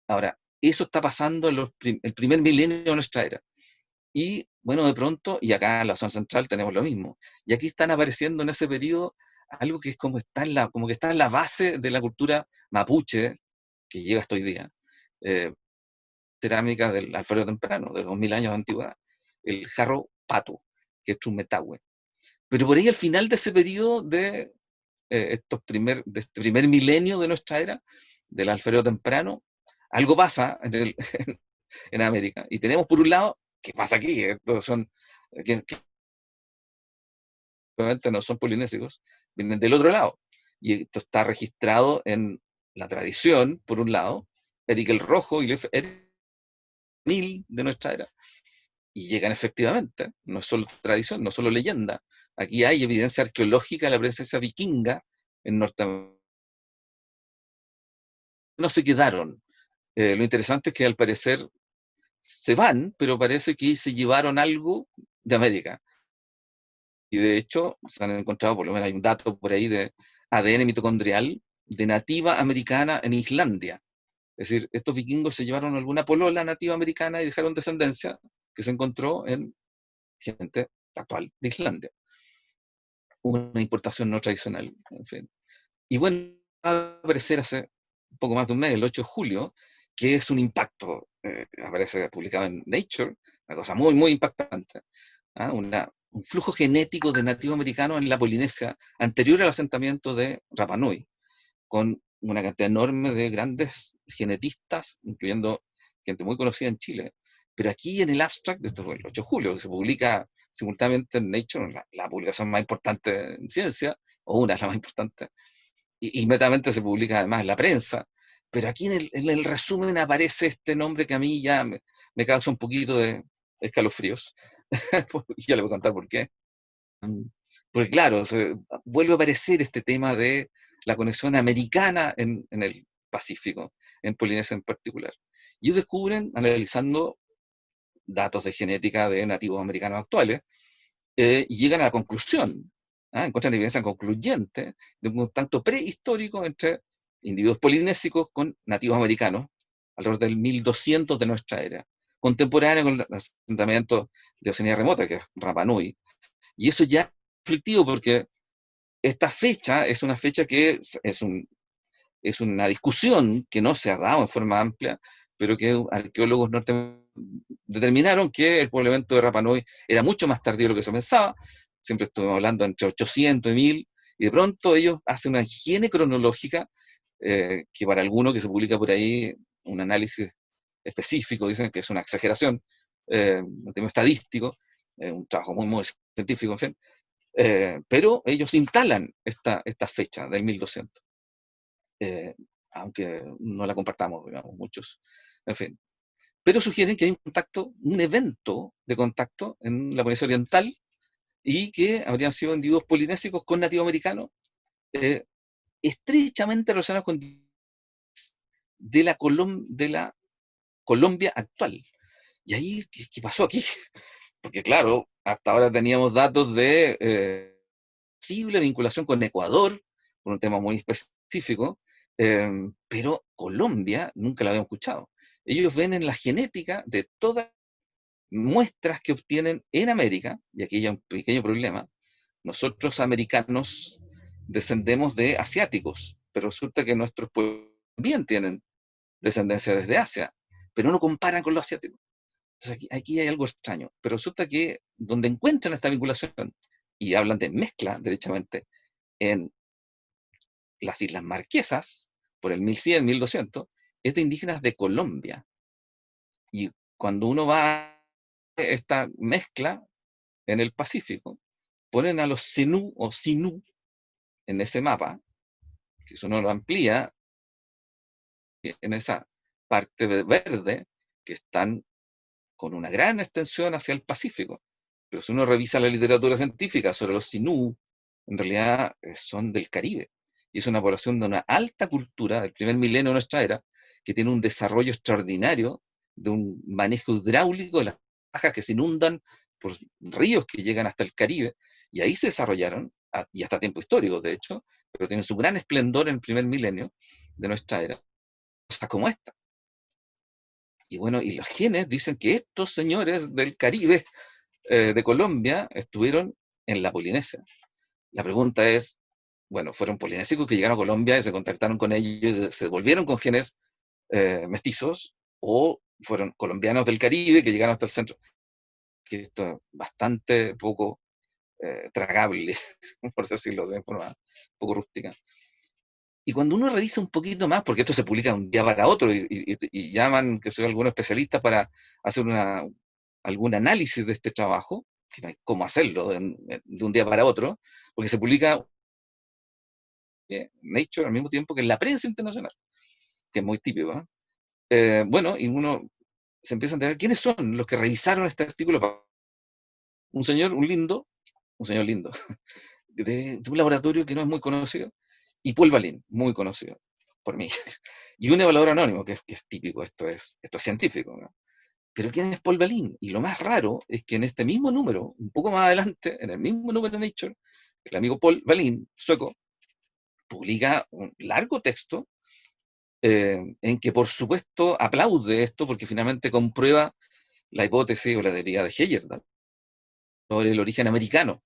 Ahora, eso está pasando en el primer milenio de nuestra era. Y bueno, de pronto, y acá en la zona central tenemos lo mismo, y aquí están apareciendo en ese periodo algo que es como, como que está en la base de la cultura mapuche, que llega hasta hoy día, cerámica del alfarero temprano, de 2000 años de antigüedad, el jarro pato, que es Chumetahue. Pero por ahí al final de ese periodo de este primer milenio de nuestra era, del alfarero temprano, algo pasa en América. Y tenemos por un lado, ¿qué pasa aquí? Estos son, que obviamente no son polinésicos, vienen del otro lado. Y esto está registrado en la tradición, por un lado, Eric el Rojo y Eric Nil de nuestra era. Y llegan efectivamente, no es solo tradición, no es solo leyenda. Aquí hay evidencia arqueológica de la presencia vikinga en Norteamérica. No se quedaron. Lo interesante es que al parecer se van, pero parece que se llevaron algo de América. Y de hecho, se han encontrado, por lo menos hay un dato por ahí de ADN mitocondrial de nativa americana en Islandia. Es decir, estos vikingos se llevaron alguna polola nativa americana y dejaron descendencia que se encontró en gente actual de Islandia. Una importación no tradicional, en fin. Y bueno, va a aparecer hace un poco más de un mes, el 8 de julio, que es un impacto, aparece publicado en Nature, una cosa muy, muy impactante, ¿ah? Un flujo genético de nativos americanos en la Polinesia anterior al asentamiento de Rapa Nui, con una cantidad enorme de grandes genetistas, incluyendo gente muy conocida en Chile. Pero aquí en el abstract, esto fue el 8 de julio, que se publica simultáneamente en Nature, la publicación más importante en ciencia, o una de las más importantes, y inmediatamente se publica además en la prensa, pero aquí en el resumen aparece este nombre que a mí ya me causa un poquito de escalofríos. Ya le voy a contar por qué. Porque claro, vuelve a aparecer este tema de la conexión americana en el Pacífico, en Polinesia en particular. Y ellos descubren, analizando datos de genética de nativos americanos actuales, y llegan a la conclusión, encuentran evidencia concluyente de un contacto prehistórico entre individuos polinésicos con nativos americanos, alrededor del 1200 de nuestra era, contemporáneo con el asentamiento de Oceanía remota, que es Rapa Nui. Y eso ya es conflictivo porque esta fecha es una fecha que es una discusión que no se ha dado en forma amplia, pero que arqueólogos norteamericanos determinaron que el poblamiento de Rapa Nui era mucho más tardío de lo que se pensaba. Siempre estuvimos hablando entre 800 y 1000, y de pronto ellos hacen una higiene cronológica que para algunos que se publica por ahí, un análisis específico, dicen que es una exageración, un tema estadístico, un trabajo muy, muy científico, en fin, pero ellos instalan esta fecha del 1200, aunque no la compartamos, digamos, muchos, en fin. Pero sugieren que hay un contacto, un evento de contacto en la Polinesia Oriental, y que habrían sido individuos polinésicos con nativos americanos, estrechamente relacionados con de la Colombia actual. Y ahí, ¿qué pasó aquí? Porque claro, hasta ahora teníamos datos de posible vinculación con Ecuador, por un tema muy específico, pero Colombia nunca la habíamos escuchado. Ellos ven en la genética de todas muestras que obtienen en América, y aquí hay un pequeño problema, nosotros americanos descendemos de asiáticos, pero resulta que nuestros pueblos también tienen descendencia desde Asia, pero no comparan con los asiáticos. Entonces aquí hay algo extraño, pero resulta que donde encuentran esta vinculación, y hablan de mezcla, derechamente, en las Islas Marquesas, por el 1100, 1200, es de indígenas de Colombia. Y cuando uno va a esta mezcla en el Pacífico, ponen a los Zenú o Sinú en ese mapa, que eso no lo amplía, en esa parte verde, que están con una gran extensión hacia el Pacífico. Pero si uno revisa la literatura científica sobre los Sinú, en realidad son del Caribe. Y es una población de una alta cultura del primer milenio de nuestra era, que tiene un desarrollo extraordinario de un manejo hidráulico de las bajas que se inundan por ríos que llegan hasta el Caribe, y ahí se desarrollaron, y hasta tiempo histórico de hecho, pero tienen su gran esplendor en el primer milenio de nuestra era, cosas como esta. Y bueno, y los genes dicen que estos señores del Caribe, de Colombia, estuvieron en la Polinesia. La pregunta es, bueno, ¿fueron polinésicos que llegaron a Colombia y se contactaron con ellos y se volvieron con genes mestizos, o fueron colombianos del Caribe que llegaron hasta el centro? Que esto es bastante poco tragable, por decirlo de forma poco rústica. Y cuando uno revisa un poquito más, porque esto se publica de un día para otro, y llaman, que soy algunos especialistas, para hacer algún análisis de este trabajo, que no hay cómo hacerlo de un día para otro, porque se publica Nature al mismo tiempo que en la prensa internacional, que es muy típico. Bueno, y uno se empieza a entender quiénes son los que revisaron este artículo. Un señor lindo, de un laboratorio que no es muy conocido, y Paul Balin, muy conocido por mí, y un evaluador anónimo, que es típico, esto es científico, ¿no? Pero ¿quién es Paul Balin? Y lo más raro es que en este mismo número, un poco más adelante, en el mismo número de Nature, el amigo Paul Balin, sueco, publica un largo texto en que por supuesto aplaude esto, porque finalmente comprueba la hipótesis o la teoría de Heyerdahl sobre el origen americano,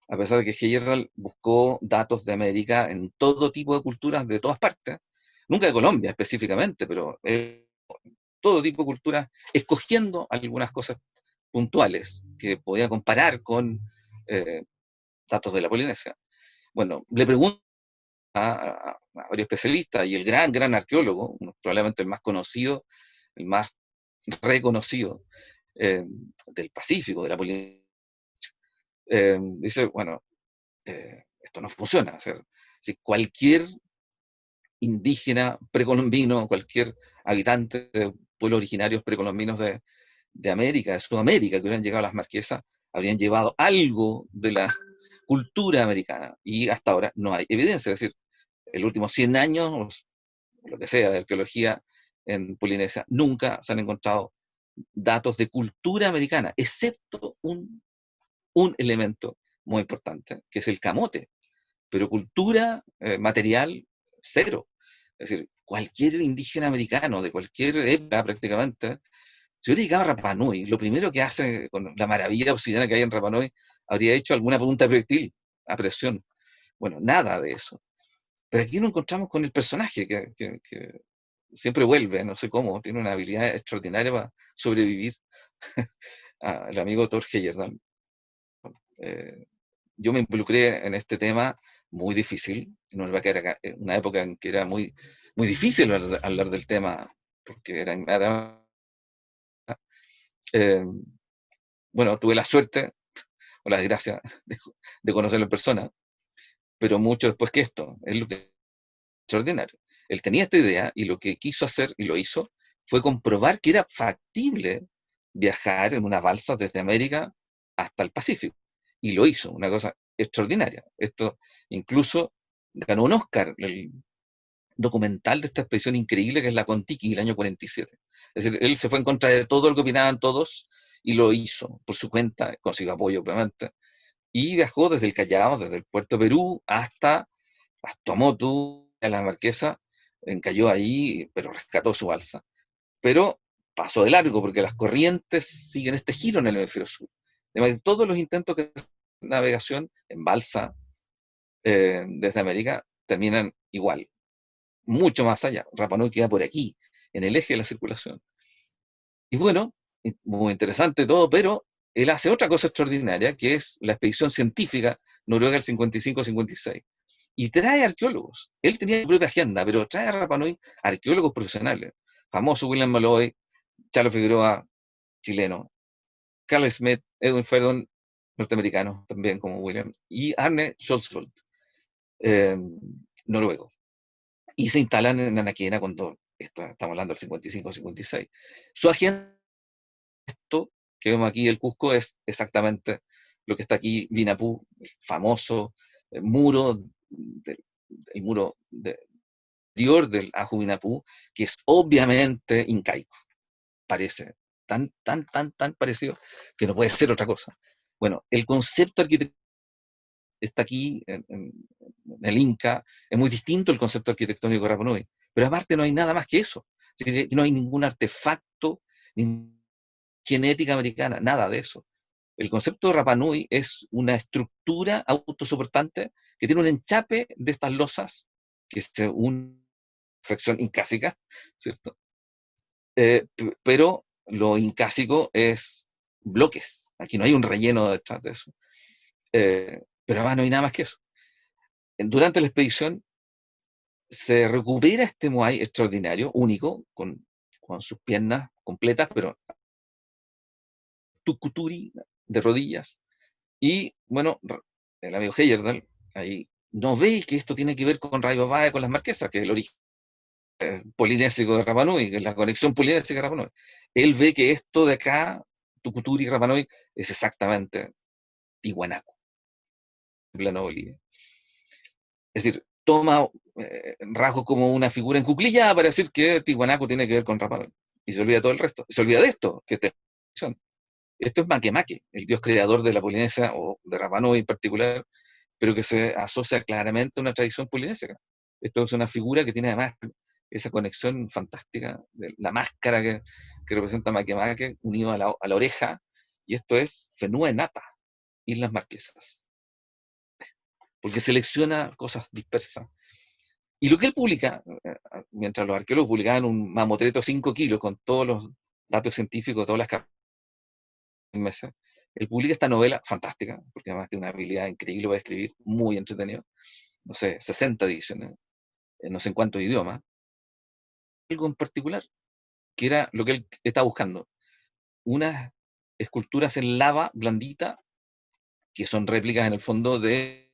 a pesar de que Heyerdahl buscó datos de América en todo tipo de culturas de todas partes, nunca de Colombia específicamente, pero todo tipo de culturas, escogiendo algunas cosas puntuales que podía comparar con datos de la Polinesia. Bueno, le pregunto a varios especialistas, y el gran arqueólogo, probablemente el más conocido, el más reconocido del Pacífico, de la Polinesia, dice, bueno, esto no funciona. O sea, si cualquier indígena precolombino, cualquier habitante de pueblos originarios precolombinos de América, de Sudamérica, que hubieran llegado a las Marquesas, habrían llevado algo de la cultura americana, y hasta ahora no hay evidencia. Es decir, en los últimos 100 años, lo que sea, de arqueología en Polinesia, nunca se han encontrado datos de cultura americana, excepto un elemento muy importante, que es el camote, pero cultura material, cero. Es decir, cualquier indígena americano de cualquier época prácticamente, si hubiera llegado a Rapa Nui, lo primero que hace con la maravilla obsidiana que hay en Rapa Nui, habría hecho alguna punta de proyectil a presión. Bueno, nada de eso. Pero aquí nos encontramos con el personaje que siempre vuelve, no sé cómo, tiene una habilidad extraordinaria para sobrevivir, el amigo Thor Heyerdahl. Yo me involucré en este tema muy difícil, en una época en que era muy difícil hablar del tema, porque era bueno, tuve la suerte o la desgracia de conocerlo en persona, pero mucho después que esto, es lo que es extraordinario. Él tenía esta idea, y lo que quiso hacer, y lo hizo, fue comprobar que era factible viajar en una balsa desde América hasta el Pacífico. Y lo hizo, una cosa extraordinaria. Esto incluso ganó un Oscar, el documental de esta expedición increíble que es la Kon-Tiki, el año 47. Es decir, él se fue en contra de todo lo que opinaban todos, y lo hizo por su cuenta, consiguió apoyo obviamente, y viajó desde el Callao, desde el puerto de Perú, hasta Tuamotu, a la Marquesa, encalló ahí, pero rescató su balsa. Pero pasó de largo, porque las corrientes siguen este giro en el hemisferio sur. Además, todos los intentos de navegación en balsa desde América terminan igual, mucho más allá. Rapa Nui queda por aquí, en el eje de la circulación. Y bueno, muy interesante todo, pero él hace otra cosa extraordinaria, que es la expedición científica Noruega del 55-56. Y trae arqueólogos. Él tenía su propia agenda, pero trae a Rapa Nui arqueólogos profesionales. Famoso William Malloy, Chalo Figueroa, chileno, Carl Smith, Edwin Ferdon, norteamericano, también como William, y Arne Skjold, noruego. Y se instalan en Anaquena cuando estamos hablando del 55-56. Su agenda, esto que vemos aquí, el Cusco, es exactamente lo que está aquí, Vinapú, el famoso muro, el muro exterior del Ajo Vinapú, que es obviamente incaico. Parece tan parecido que no puede ser otra cosa. Bueno, el concepto arquitectónico está aquí en el Inca, es muy distinto el concepto arquitectónico de Rapa Nui, pero aparte no hay nada más que eso. Así que no hay ningún artefacto, ni genética americana, nada de eso. El concepto de Rapa Nui es una estructura autosoportante que tiene un enchape de estas losas, que es una fracción incásica, ¿cierto? Pero lo incásico es bloques. Aquí no hay un relleno detrás de eso. Pero además no hay nada más que eso. Durante la expedición se recupera este Moai extraordinario, único, con sus piernas completas, pero tucuturi, de rodillas. Y bueno, el amigo Heyerdahl ahí no ve que esto tiene que ver con Ray Babae, con las marquesas, que es el origen polinésico de Rapa Nui, que es la conexión polinésica de Rapa Nui. Él ve que esto de acá, Tucuturi y Rapa Nui, es exactamente Tiwanaku, plano Bolivia. Es decir, toma rasgos como una figura en cuclilla para decir que Tiwanaku tiene que ver con Rapa Nui. Y se olvida todo el resto. Se olvida de esto, que esto es Makemake, el dios creador de la Polinesia, o de Rapa Nui en particular, pero que se asocia claramente a una tradición polinésica. Esto es una figura que tiene además esa conexión fantástica de la máscara que representa Makemake unido a la oreja, y esto es Fenua Enata, Islas Marquesas, porque selecciona cosas dispersas. Y lo que él publica, mientras los arqueólogos publicaban un mamotreto 5 kilos con todos los datos científicos, todas las meses, él publica esta novela fantástica, porque además tiene una habilidad increíble para escribir, muy entretenido, no sé, 60 ediciones, en no sé en cuántos idiomas, algo en particular, que era lo que él estaba buscando, unas esculturas en lava blandita, que son réplicas en el fondo de...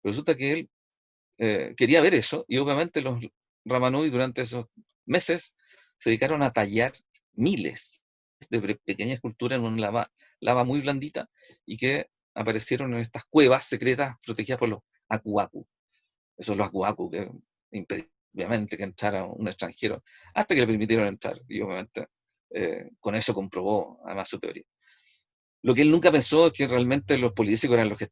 Resulta que él quería ver eso, y obviamente los Rapa Nui durante esos meses se dedicaron a tallar miles de pequeñas esculturas en una lava muy blandita, y que aparecieron en estas cuevas secretas protegidas por los Aku-Aku. Esos son los Aku-Aku que impedían obviamente que entrara un extranjero, hasta que le permitieron entrar, y obviamente con eso comprobó además su teoría. Lo que él nunca pensó es que realmente los políticos eran los que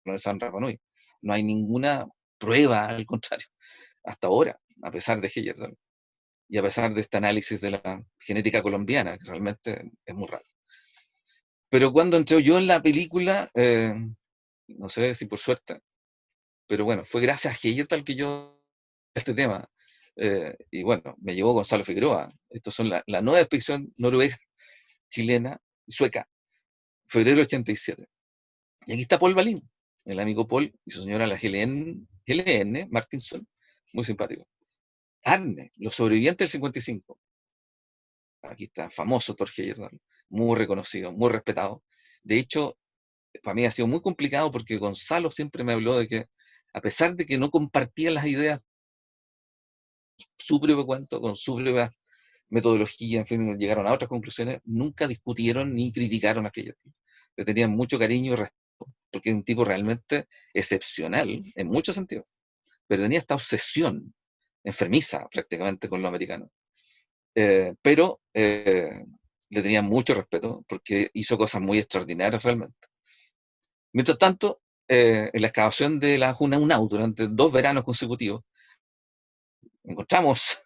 estaban en Rapa Nui. No hay ninguna prueba, al contrario, hasta ahora, a pesar de Heyerdahl, y a pesar de este análisis de la genética colombiana, que realmente es muy raro. Pero cuando entré yo en la película, no sé si por suerte, pero bueno, fue gracias a Heyerdahl que yo este tema, y bueno, me llevó Gonzalo Figueroa. Estos son la nueva expedición noruega, chilena, sueca, febrero 87. Y aquí está Paul Balín, el amigo Paul y su señora, la Helene Martinson, muy simpático. Arne, los sobrevivientes del 55. Aquí está, famoso Thor Heyerdahl, muy reconocido, muy respetado. De hecho, para mí ha sido muy complicado porque Gonzalo siempre me habló de que, a pesar de que no compartía las ideas, su propio cuento, con su propia metodología, en fin, llegaron a otras conclusiones, nunca discutieron ni criticaron a aquellos. Le tenían mucho cariño y respeto, porque es un tipo realmente excepcional, en muchos sentidos, pero tenía esta obsesión enfermiza prácticamente con lo americano. Pero le tenía mucho respeto, porque hizo cosas muy extraordinarias realmente. Mientras tanto, en la excavación de la Juna Unau, durante 2 veranos consecutivos, encontramos,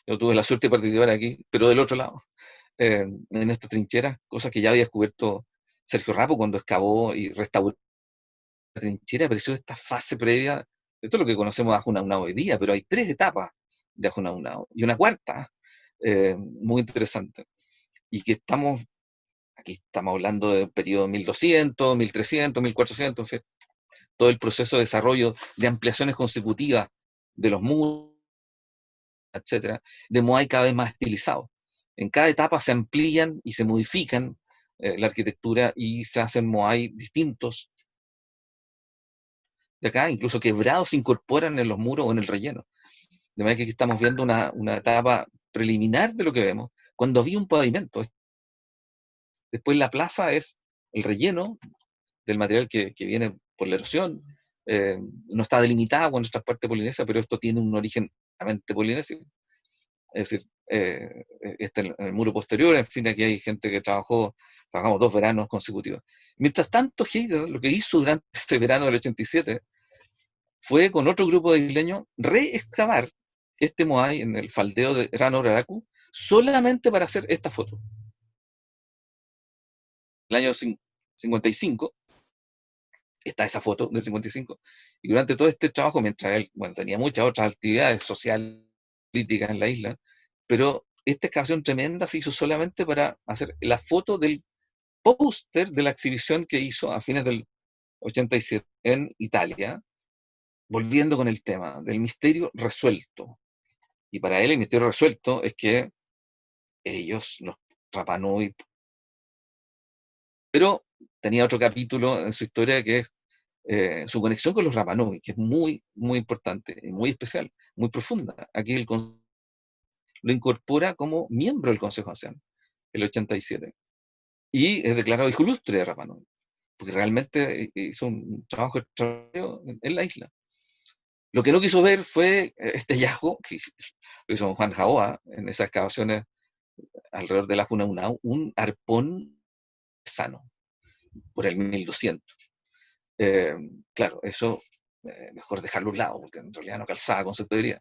yo tuve la suerte de participar aquí, pero del otro lado, en esta trinchera, cosas que ya había descubierto Sergio Rapo cuando excavó y restauró la trinchera. Apareció esta fase previa Esto es lo que conocemos de Ajunaunao hoy día, pero hay 3 etapas de Ajunaunao y una cuarta muy interesante. Y que aquí estamos hablando del periodo 1200, 1300, 1400, en fin, todo el proceso de desarrollo de ampliaciones consecutivas de los muros, etcétera, de Moai cada vez más estilizados. En cada etapa se amplían y se modifican la arquitectura y se hacen Moai distintos. De acá, incluso quebrados se incorporan en los muros o en el relleno. De manera que aquí estamos viendo una etapa preliminar de lo que vemos, cuando había un pavimento. Después la plaza es el relleno del material que viene por la erosión. No está delimitado con nuestra parte polinesia, pero esto tiene un origen realmente polinesio. Es decir, en el muro posterior, en fin, aquí hay gente que trabajamos 2 veranos consecutivos. Mientras tanto, Heider lo que hizo durante este verano del 87 fue, con otro grupo de isleños, reexcavar este Moai en el faldeo de Rano Raraku, solamente para hacer esta foto. El año 55, está esa foto del 55, y durante todo este trabajo, mientras él, bueno, tenía muchas otras actividades sociales, políticas en la isla, pero esta excavación tremenda se hizo solamente para hacer la foto del póster de la exhibición que hizo a fines del 87 en Italia, volviendo con el tema del misterio resuelto. Y para él el misterio resuelto es que ellos, los Rapa Nui, pero tenía otro capítulo en su historia que es su conexión con los Rapa Nui, que es muy, muy importante, muy especial, muy profunda. Aquí lo incorpora como miembro del Consejo ASEAN, el 87. Y es declarado hijo ilustre de Rapa Nui, porque realmente hizo un trabajo extraordinario en la isla. Lo que no quiso ver fue este hallazgo que hizo Juan Jaoa en esas excavaciones alrededor de la Ajunaunao, un arpón sano, por el 1200. Claro, eso mejor dejarlo a un lado, porque en realidad no calzaba con su teoría.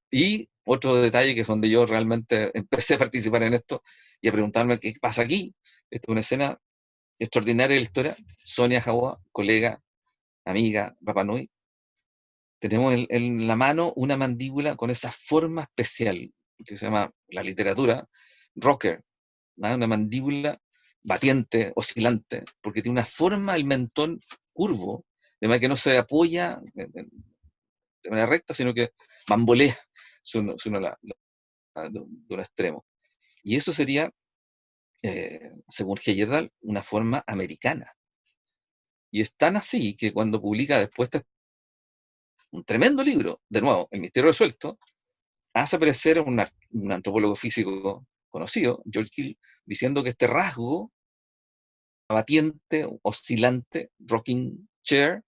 Y otro detalle que es donde yo realmente empecé a participar en esto y a preguntarme qué pasa aquí. Esta es una escena extraordinaria de la historia. Sonia Jaoa, colega, amiga, Rapa Nui. Tenemos en la mano una mandíbula con esa forma especial que se llama, la literatura, rocker, ¿no? Una mandíbula batiente, oscilante, porque tiene una forma, el mentón curvo, de manera que no se apoya de manera recta, sino que bambolea de un extremo. Y eso sería, según Heyerdahl, una forma americana. Y es tan así que cuando publica después un tremendo libro, de nuevo, El misterio resuelto, hace aparecer a un antropólogo físico conocido, George Hill, diciendo que este rasgo batiente, oscilante, rocking chair,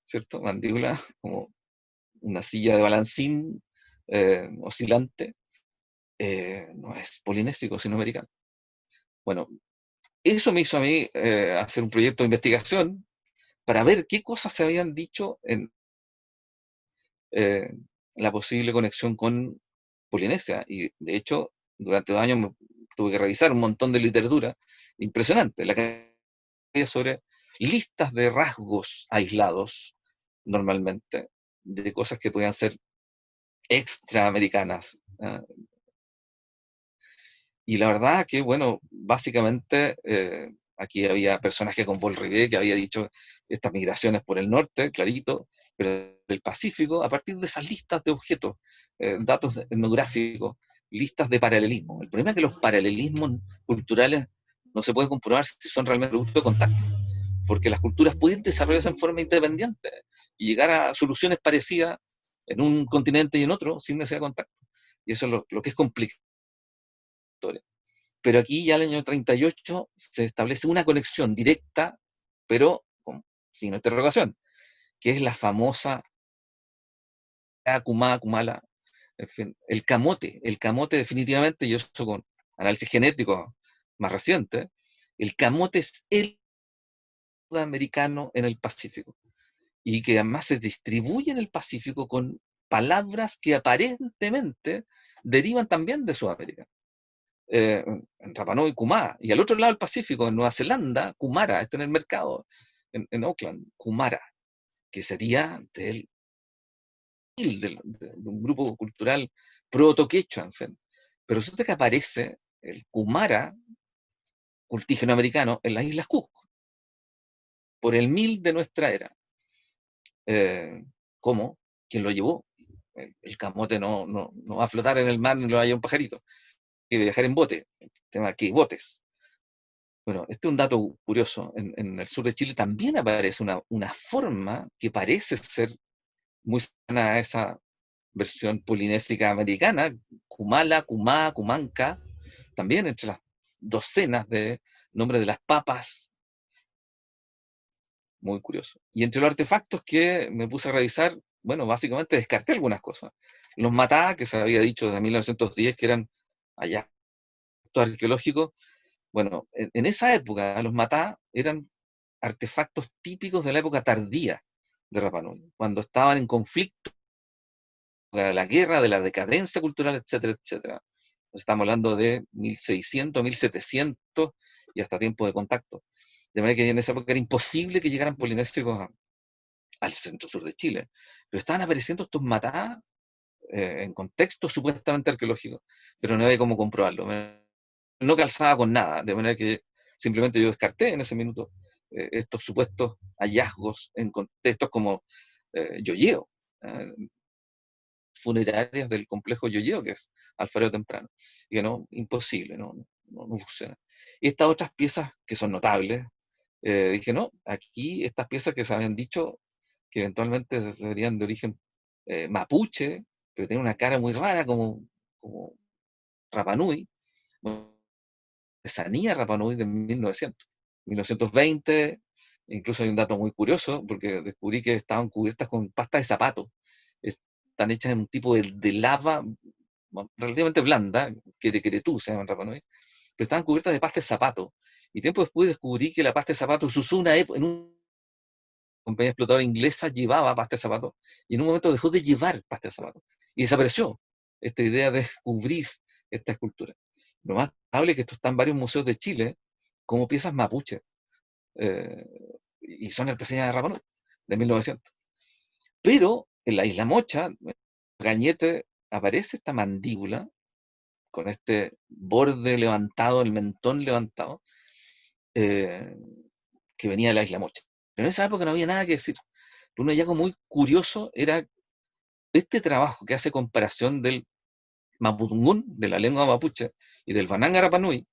¿cierto? Mandíbula, como una silla de balancín oscilante, no es polinésico, sino americano. Bueno, eso me hizo a mí hacer un proyecto de investigación para ver qué cosas se habían dicho en la posible conexión con Polinesia. Y de hecho, durante 2 años tuve que revisar un montón de literatura impresionante, la que había sobre listas de rasgos aislados, normalmente, de cosas que podían ser extraamericanas. Y la verdad que, bueno, básicamente aquí había personajes como Paul Rivet que había dicho estas migraciones por el norte, clarito, pero el Pacífico, a partir de esas listas de objetos, datos etnográficos, listas de paralelismo. El problema es que los paralelismos culturales no se puede comprobar si son realmente producto de contacto, porque las culturas pueden desarrollarse en forma independiente y llegar a soluciones parecidas en un continente y en otro sin necesidad de contacto. Y eso es lo que es complicado. Pero aquí ya en el año 38 se establece una conexión directa, pero con signo de interrogación, que es la famosa Kumá, Kumala, en fin, el camote definitivamente, y eso con análisis genético más reciente, el camote es el americano en el Pacífico, y que además se distribuye en el Pacífico con palabras que aparentemente derivan también de Sudamérica. En Rapa Nui, Kumá, y al otro lado del Pacífico, en Nueva Zelanda, Kumara, está en el mercado, en Auckland, Kumara, que sería del de un grupo cultural proto-quechua, en fin. Pero resulta que aparece el Kumara, cultígeno americano, en las Islas Cook, por el 1000 de nuestra era. ¿Cómo? ¿Quién lo llevó? El camote no va a flotar en el mar ni lo vaya un pajarito. Hay que viajar en bote. El tema que botes. Bueno, este es un dato curioso. En el sur de Chile también aparece una forma que parece ser muy cercana a esa versión polinésica americana, Kumala, Kumá, Kumanca, también entre las docenas de nombres de las papas. Muy curioso. Y entre los artefactos que me puse a revisar, bueno, básicamente descarté algunas cosas. Los matá, que se había dicho desde 1910 que eran hallazgos arqueológicos, bueno, en esa época los matá eran artefactos típicos de la época tardía de Rapa Nui, cuando estaban en conflicto de la guerra, de la decadencia cultural, etcétera, etcétera. Estamos hablando de 1600, 1700 y hasta tiempo de contacto. De manera que en esa época era imposible que llegaran polinésicos al centro-sur de Chile. Pero estaban apareciendo estos matá en contextos supuestamente arqueológicos, pero no había cómo comprobarlo. No calzaba con nada, de manera que simplemente yo descarté en ese minuto estos supuestos hallazgos en contextos como Yoyeo, funerarias del complejo Yoyeo, que es Alfarero Temprano, y que no, imposible, no funciona. Y estas otras piezas que son notables, dije, no, aquí estas piezas que se habían dicho que eventualmente serían de origen mapuche, pero tienen una cara muy rara como Rapa Nui, artesanía Rapa Nui de 1920, incluso hay un dato muy curioso, porque descubrí que estaban cubiertas con pasta de zapato, están hechas en un tipo de lava relativamente blanda, que tú se llaman Rapa Nui, pero estaban cubiertas de pasta de zapato, y tiempo después descubrí que la pasta de zapato se usó en una compañía explotadora inglesa llevaba pasta de zapato, y en un momento dejó de llevar pasta de zapato, y desapareció esta idea de descubrir esta escultura. Lo más probable es que esto está en varios museos de Chile, como piezas mapuche, y son artesanías de Rapa Nui, de 1900. Pero en la Isla Mocha, en Gañete, aparece esta mandíbula, con este borde levantado, el mentón levantado, que venía de la Isla Mocha. Pero en esa época no había nada que decir. Pero un hallazgo muy curioso era este trabajo que hace comparación del mapudungún, de la lengua mapuche, y del bananga Rapa Nui,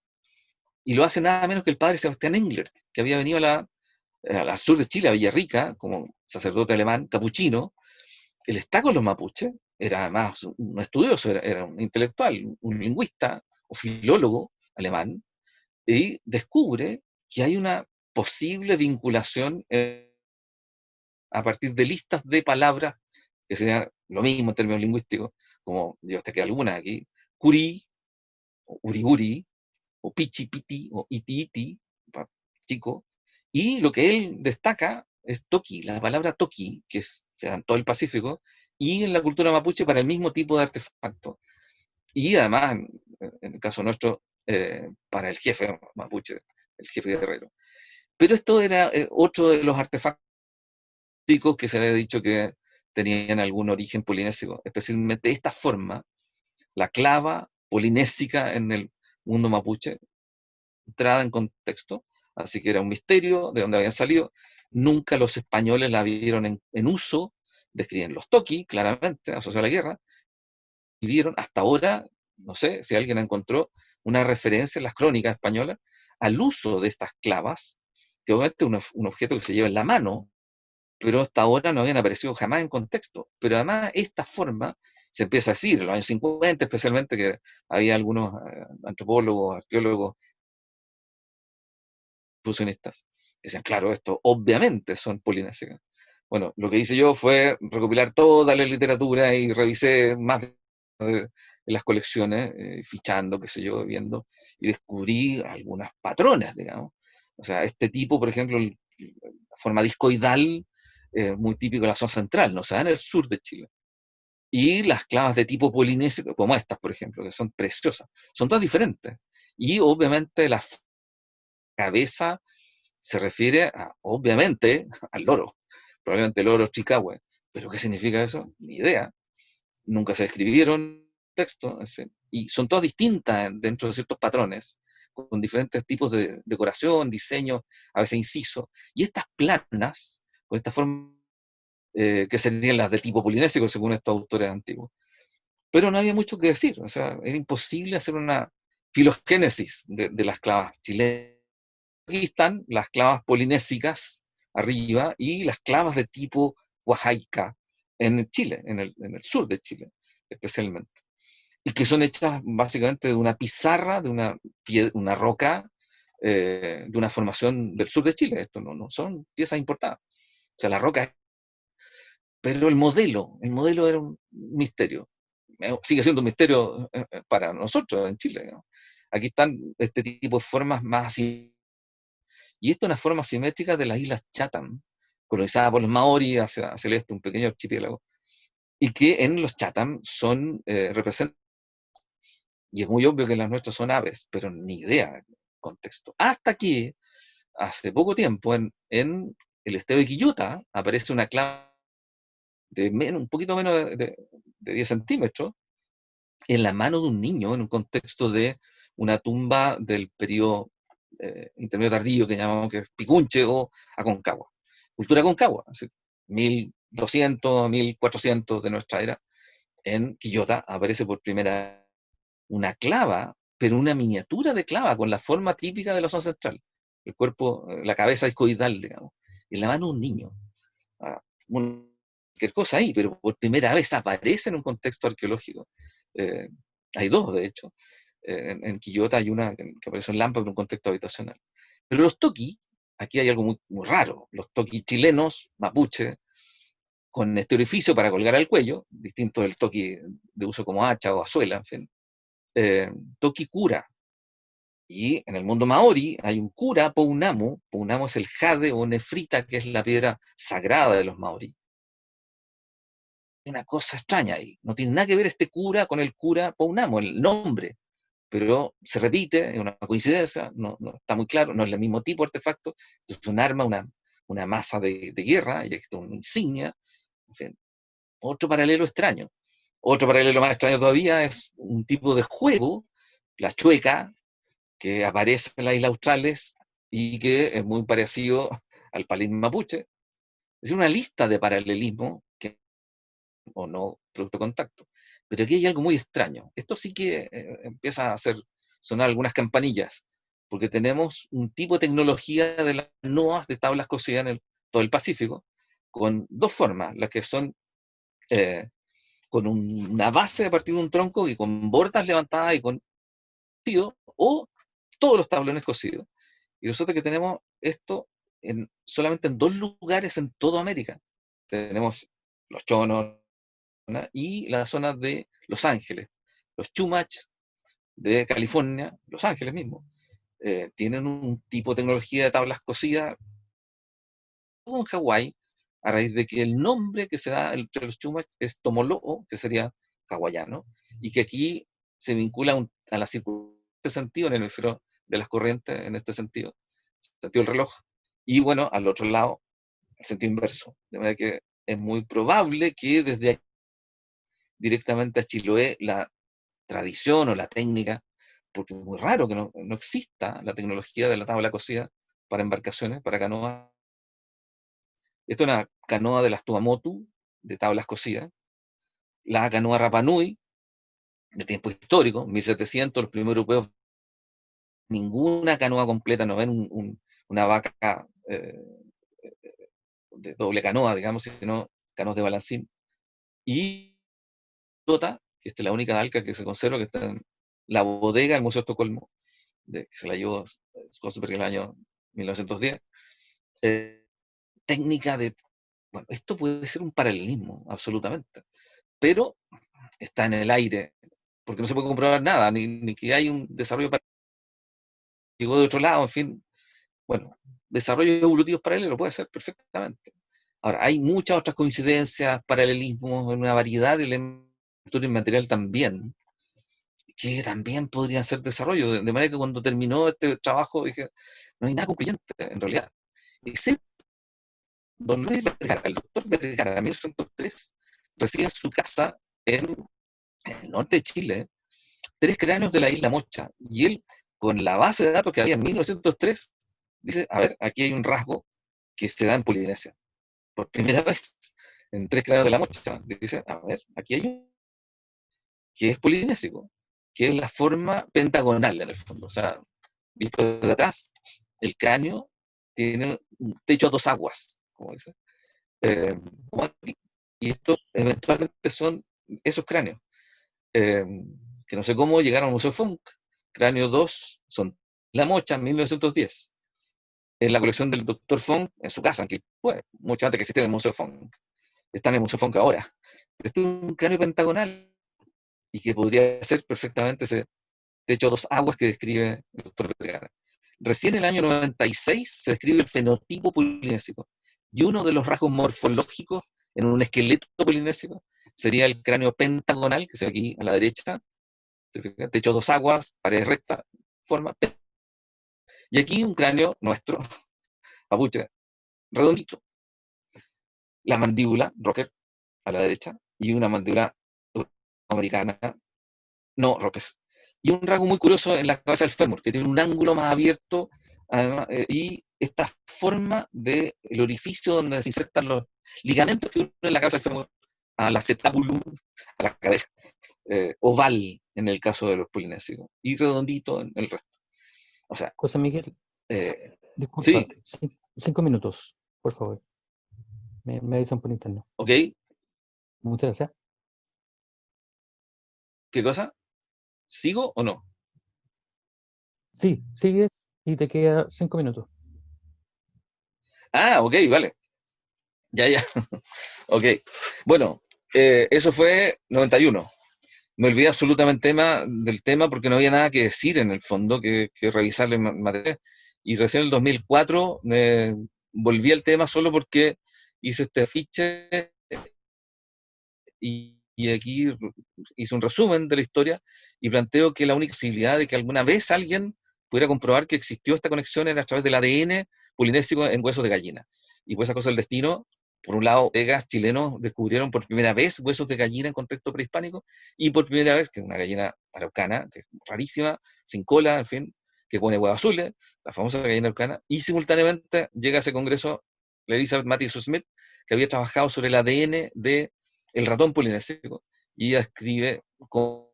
y lo hace nada menos que el padre Sebastián Englert, que había venido al sur de Chile, a Villarrica, como sacerdote alemán, capuchino. Él está con los mapuches, era además un estudioso, era un intelectual, un lingüista, o filólogo alemán, y descubre que hay una posible vinculación a partir de listas de palabras, que serían lo mismo en términos lingüísticos, como yo hasta que algunas aquí, curí, o uriguri, o pichi piti, o iti iti, chico, y lo que él destaca es toki, la palabra toki, que se da en todo el Pacífico, y en la cultura mapuche para el mismo tipo de artefacto. Y además, en el caso nuestro, para el jefe mapuche, el jefe guerrero. Pero esto era otro de los artefactos que se había dicho que tenían algún origen polinésico, especialmente esta forma, la clava polinésica en el mundo mapuche, entrada en contexto, así que era un misterio de dónde habían salido. Nunca los españoles la vieron en uso, describen los toki, claramente, asociados a la guerra, y vieron hasta ahora, no sé si alguien encontró una referencia en las crónicas españolas al uso de estas clavas, que obviamente es un objeto que se lleva en la mano, pero hasta ahora no habían aparecido jamás en contexto. Pero además esta forma se empieza a decir, en los años 50 especialmente, que había algunos antropólogos, arqueólogos, fusionistas, que decían, claro, esto obviamente son polinésicas. Bueno, lo que hice yo fue recopilar toda la literatura y revisé más de las colecciones, fichando, qué sé yo, viendo, y descubrí algunos patrones, digamos. O sea, este tipo, por ejemplo, la forma discoidal, muy típico de la zona central, no se da en el sur de Chile. Y las clavas de tipo polinésico, como estas, por ejemplo, que son preciosas, son todas diferentes. Y obviamente la cabeza se refiere, obviamente, al loro, probablemente el loro chicahue. ¿Pero qué significa eso? Ni idea. nunca se escribieron textos, en fin, y son todas distintas dentro de ciertos patrones, con diferentes tipos de decoración, diseño, a veces inciso, y estas planas, con esta forma, que serían las de tipo polinésico, según estos autores antiguos. Pero no había mucho que decir, o sea, era imposible hacer una filogénesis de las clavas chilenas. Aquí están las clavas polinésicas arriba y las clavas de tipo Oaxaca en Chile, en el sur de Chile, especialmente. Y que son hechas básicamente de una pizarra, de una roca, de una formación del sur de Chile. Esto no son piezas importadas. O sea, la roca. Pero el modelo era un misterio. Sigue siendo un misterio para nosotros en Chile, ¿no? Aquí están este tipo de formas más así. Y esta es una forma simétrica de las islas Chatham, colonizadas por los maorí hacia el este, un pequeño archipiélago, y que en los Chatham son representan, y es muy obvio que las nuestras son aves, pero ni idea del contexto. Hasta que, hace poco tiempo, en el estero de Quillota, aparece una clave de un poquito menos de 10 centímetros, en la mano de un niño, en un contexto de una tumba del periodo intermedio tardío, que llamamos que es Picunche o Aconcagua. Cultura Aconcagua, así, 1200, 1400 de nuestra era, en Quillota aparece por primera vez una clava, pero una miniatura de clava con la forma típica de la zona central, el cuerpo, la cabeza discoidal, digamos, en la mano de un niño. Cualquier cosa ahí, pero por primera vez aparece en un contexto arqueológico. Hay dos, de hecho. En Quillota hay una que aparece en Lampa en un contexto habitacional. Pero los toquis, aquí hay algo muy, muy raro. Los toquis chilenos, mapuche, con este orificio para colgar al cuello, distinto del toqui de uso como hacha o azuela, en fin. Toqui cura. Y en el mundo maori hay un cura, pounamu. Pounamu es el jade o nefrita, que es la piedra sagrada de los maori. Una cosa extraña ahí. No tiene nada que ver este cura con el cura Pounamu, el nombre. Pero se repite, es una coincidencia, no está muy claro, no es el mismo tipo de artefacto, es un arma, una masa de guerra, y esto es una insignia. En fin, otro paralelo extraño. Otro paralelo más extraño todavía es un tipo de juego, la chueca, que aparece en las Islas Australes y que es muy parecido al palín mapuche. Es decir, una lista de paralelismo que o no producto de contacto. Pero aquí hay algo muy extraño. Esto sí que empieza a hacer sonar algunas campanillas, porque tenemos un tipo de tecnología de las canoas de tablas cosidas en todo el Pacífico, con dos formas, las que son con una base a partir de un tronco y con bordas levantadas y con cosido, o todos los tablones cosidos. Y nosotros que tenemos esto solamente en dos lugares en toda América. Tenemos los chonos y la zona de Los Ángeles. Los Chumash de California, Los Ángeles mismo, tienen un tipo de tecnología de tablas cosidas en Hawái, a raíz de que el nombre que se da entre los Chumash es Tomolo'o, que sería hawaiano, y que aquí se vincula a la circunstancia en este sentido, en el hemisferio de las corrientes, en este sentido del reloj, y bueno, al otro lado, el sentido inverso. De manera que es muy probable que desde aquí directamente a Chiloé la tradición o la técnica, porque es muy raro que no exista la tecnología de la tabla cosida para embarcaciones, para canoas. Esto es una canoa de las Tuamotu, de tablas cosidas. La canoa Rapa Nui, de tiempo histórico, 1700, los primeros europeos, ninguna canoa completa, no ven una vaca de doble canoa, digamos, sino canoas de balancín. Y Tota, que esta es la única dalca que se conserva, que está en la bodega del Museo de Estocolmo, que se la llevó Skånberg en el año 1910. Técnica de... Bueno, esto puede ser un paralelismo, absolutamente, pero está en el aire, porque no se puede comprobar nada, ni que hay un desarrollo paralelo, llegó de otro lado, en fin. Bueno, desarrollos evolutivos paralelos puede ser perfectamente. Ahora, hay muchas otras coincidencias, paralelismos, una variedad de elementos inmaterial también, que también podrían ser desarrollo, de manera que cuando terminó este trabajo dije, no hay nada concluyente en realidad, excepto don Luis Vergara, el doctor Vergara, en 1903, recibe en su casa en el norte de Chile, 3 cráneos de la isla Mocha. Y él, con la base de datos que había en 1903, dice, a ver, aquí hay un rasgo que se da en Polinesia. Por primera vez, en 3 cráneos de la Mocha, dice, a ver, aquí hay un que es polinésico, que es la forma pentagonal en el fondo. O sea, visto de atrás, el cráneo tiene un techo a 2 aguas, como dice. Como aquí. Y esto eventualmente son esos cráneos, que no sé cómo llegaron al Museo Funk. Cráneo 2 son La Mocha, 1910. En la colección del Dr. Funk, en su casa, que fue mucho antes que existiera el Museo Funk. Está en el Museo Funk ahora. Este es un cráneo pentagonal y que podría ser perfectamente ese techo a 2 aguas que describe el doctor Vergara. Recién en el año 96 se describe el fenotipo polinésico, y uno de los rasgos morfológicos en un esqueleto polinésico sería el cráneo pentagonal, que se ve aquí a la derecha, techo a 2 aguas, pared recta, forma. Y aquí un cráneo nuestro, mapuche, redondito. La mandíbula, Rocker, a la derecha, y una mandíbula americana, no, Rocker. Y un rasgo muy curioso en la cabeza del fémur, que tiene un ángulo más abierto, además, y esta forma del orificio donde se insertan los ligamentos que unen la cabeza del fémur a la acetabulum, a la cabeza, oval en el caso de los polinésicos, y redondito en el resto. O sea, José Miguel, disculpa, sí, 5 minutos, por favor. Me avisan por interno. ok, Muchas gracias. ¿qué cosa? ¿Sigo o no? Sí, sigues y te queda 5 minutos. Ah, ok, vale. Ya. Ok. Bueno, eso fue 91. Me olvidé absolutamente del tema porque no había nada que decir en el fondo, que revisar en materia. Y recién en el 2004 me volví al tema solo porque hice este afiche y aquí hice un resumen de la historia y planteo que la única posibilidad de que alguna vez alguien pudiera comprobar que existió esta conexión era a través del ADN polinésico en huesos de gallina. Y por esa cosa del destino, por un lado, colegas chilenos descubrieron por primera vez huesos de gallina en contexto prehispánico, y por primera vez que una gallina araucana, que es rarísima, sin cola, en fin, que pone huevos azules, la famosa gallina araucana, y simultáneamente llega a ese congreso la Elizabeth Matthews Smith, que había trabajado sobre el ADN de el ratón polinésico, y ella escribe con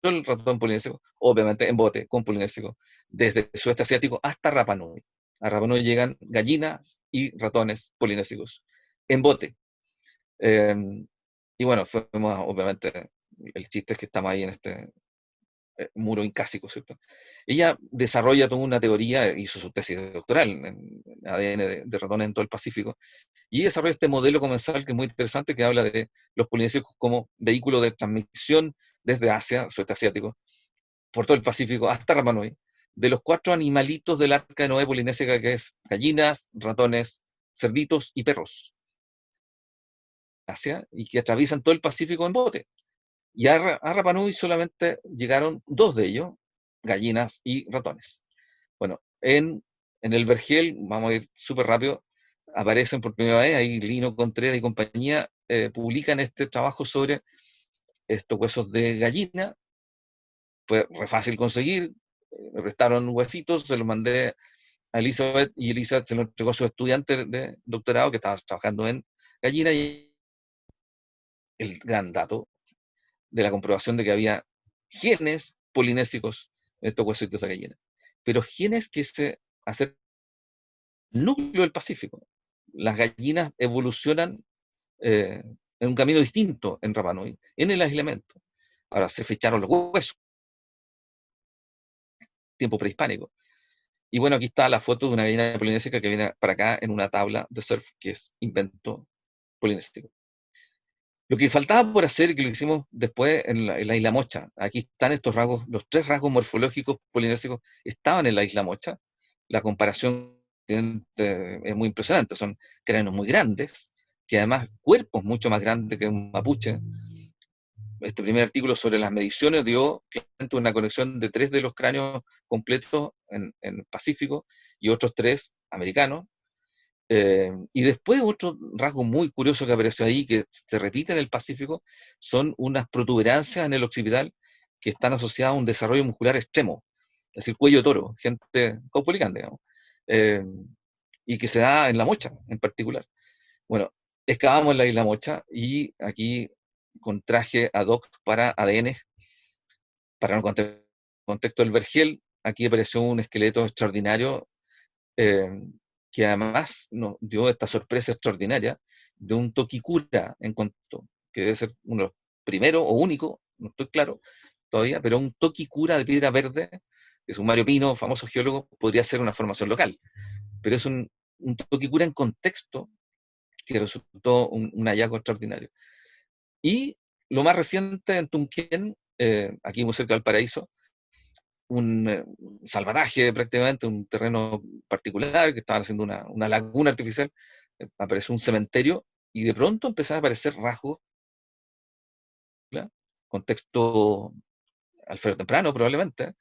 el ratón polinésico, obviamente en bote, con polinésico, desde el sudeste asiático hasta Rapa Nui. A Rapa Nui llegan gallinas y ratones polinésicos en bote. Y bueno, fuimos, obviamente, el chiste es que estamos ahí en este muro incásico, ¿cierto? Ella desarrolla toda una teoría, hizo su tesis doctoral en ADN de ratones en todo el Pacífico, y desarrolla este modelo comensal que es muy interesante, que habla de los polinésicos como vehículo de transmisión desde Asia, sudeste asiático, por todo el Pacífico hasta Rapa Nui, de los 4 animalitos del arca de Noé polinésica, que es gallinas, ratones, cerditos y perros. Asia, y que atraviesan todo el Pacífico en bote. Y a Rapa Nui solamente llegaron 2 de ellos, gallinas y ratones. Bueno, en el Vergel, vamos a ir súper rápido, aparecen por primera vez, ahí Lino Contreras y compañía publican este trabajo sobre estos huesos de gallina. Fue re fácil conseguir, me prestaron huesitos, se los mandé a Elizabeth, y Elizabeth se lo entregó a su estudiante de doctorado que estaba trabajando en gallina, y el gran dato de la comprobación de que había genes polinésicos en estos huesitos de gallina, pero genes que se hacen núcleo del Pacífico. Las gallinas evolucionan en un camino distinto en Rapa Nui, en el aislamiento. Ahora se fecharon los huesos, tiempo prehispánico. Y bueno, aquí está la foto de una gallina polinésica que viene para acá en una tabla de surf, que es invento polinésico. Lo que faltaba por hacer, que lo hicimos después en la isla Mocha, aquí están estos rasgos, los 3 rasgos morfológicos polinésicos estaban en la isla Mocha. La comparación es muy impresionante, son cráneos muy grandes, que además cuerpos mucho más grandes que un mapuche. Este primer artículo sobre las mediciones dio claramente una conexión de 3 de los cráneos completos en Pacífico y otros 3 americanos. Y después otro rasgo muy curioso que apareció ahí, que se repite en el Pacífico, son unas protuberancias en el occipital que están asociadas a un desarrollo muscular extremo, es decir, cuello de toro, gente caupolicán, digamos, eh, y que se da en La Mocha en particular. Bueno, excavamos en la isla Mocha y aquí con traje ad hoc para ADN, para el contexto del Vergel, aquí apareció un esqueleto extraordinario eh, que además nos dio esta sorpresa extraordinaria de un Tokikura en cuanto, que debe ser uno de los primeros o único, no estoy claro todavía, pero un Tokikura de piedra verde, que es un Mario Pino, famoso geólogo, podría ser una formación local, pero es un Tokikura en contexto que resultó un hallazgo extraordinario. Y lo más reciente en Tunquén, aquí muy cerca del Paraíso, un salvataje prácticamente, un terreno particular, que estaban haciendo una laguna artificial, apareció un cementerio y de pronto empezaron a aparecer rasgos, ¿verdad? Contexto Alfredo Temprano probablemente,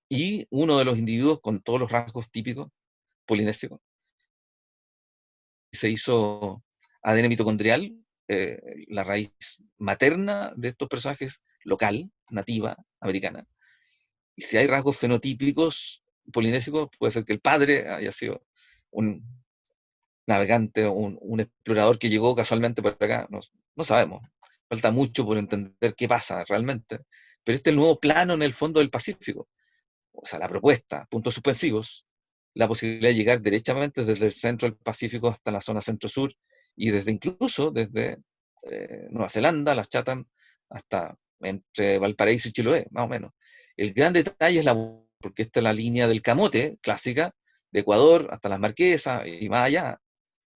y uno de los individuos con todos los rasgos típicos polinesios. Se hizo ADN mitocondrial, la raíz materna de estos personajes local, nativa, americana. Y si hay rasgos fenotípicos polinésicos, puede ser que el padre haya sido un navegante, un explorador que llegó casualmente por acá, no sabemos. Falta mucho por entender qué pasa realmente. Pero este es el nuevo plano en el fondo del Pacífico. O sea, la propuesta, puntos suspensivos, la posibilidad de llegar derechamente desde el centro del Pacífico hasta la zona centro-sur y incluso desde Nueva Zelanda, las Chatham, hasta entre Valparaíso y Chiloé, más o menos. El gran detalle es porque esta es la línea del camote clásica, de Ecuador hasta las Marquesas y más allá,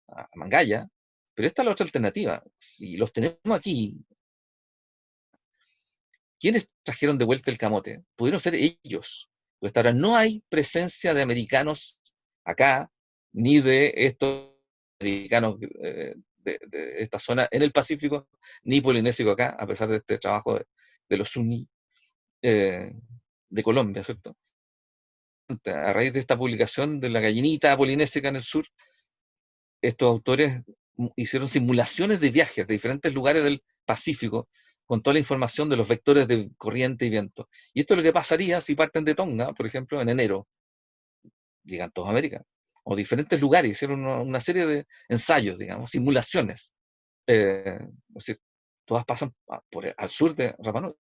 a Mangaya, pero esta es la otra alternativa. Si los tenemos aquí, ¿quiénes trajeron de vuelta el camote? Pudieron ser ellos. Pues hasta ahora no hay presencia de americanos acá, ni de estos americanos de esta zona en el Pacífico, ni polinésicos acá, a pesar de este trabajo de los suní de Colombia, ¿cierto? A raíz de esta publicación de la gallinita polinésica en el sur, estos autores hicieron simulaciones de viajes de diferentes lugares del Pacífico con toda la información de los vectores de corriente y viento. Y esto es lo que pasaría si parten de Tonga, por ejemplo, en enero. Llegan todos a América. O diferentes lugares, hicieron una serie de ensayos, digamos, simulaciones. Es decir, todas pasan al sur de Rapa Nui,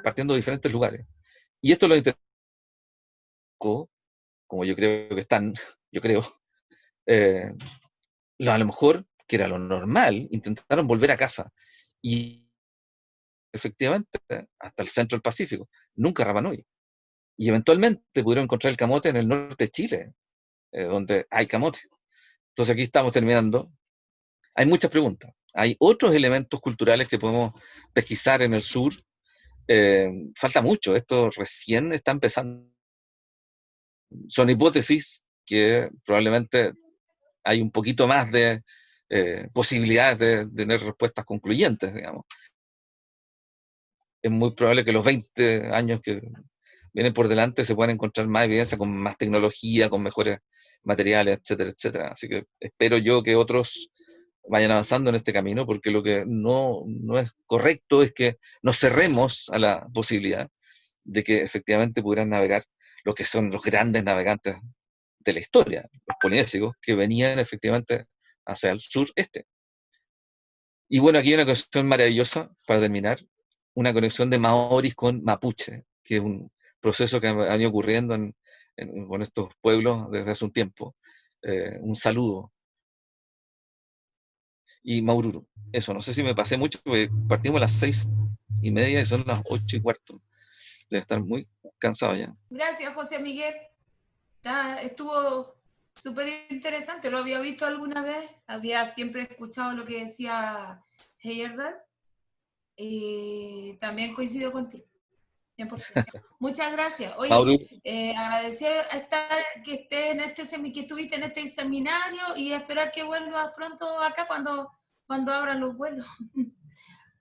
partiendo de diferentes lugares. Y esto lo interesó, como yo creo que están, yo creo, a lo mejor, que era lo normal, intentaron volver a casa. Y efectivamente, hasta el centro del Pacífico, nunca Rapa Nui. Y eventualmente pudieron encontrar el camote en el norte de Chile, donde hay camote. Entonces aquí estamos terminando. Hay muchas preguntas. Hay otros elementos culturales que podemos pesquisar en el sur. Falta mucho, esto recién está empezando. Son hipótesis que probablemente hay un poquito más de posibilidades de tener respuestas concluyentes, digamos. Es muy probable que los 20 años que vienen por delante se puedan encontrar más evidencia con más tecnología, con mejores materiales, etcétera, etcétera. Así que espero yo que otros vayan avanzando en este camino, porque lo que no es correcto es que nos cerremos a la posibilidad de que efectivamente pudieran navegar los que son los grandes navegantes de la historia, los polinésicos, que venían efectivamente hacia el sureste. Y bueno, aquí hay una conexión maravillosa, para terminar, una conexión de maoris con mapuche, que es un proceso que ha venido ocurriendo con estos pueblos desde hace un tiempo. Un saludo. Y Maururu, eso, no sé si me pasé mucho, porque partimos a las 6:30 y son las 8:15. Debe estar muy cansado ya. Gracias, José Miguel. Estuvo súper interesante. ¿Lo había visto alguna vez? Había siempre escuchado lo que decía Heyerdahl. También coincido contigo. 100%. Muchas gracias. Oye, agradecer que estuviste en este seminario y esperar que vuelvas pronto acá cuando abran los vuelos.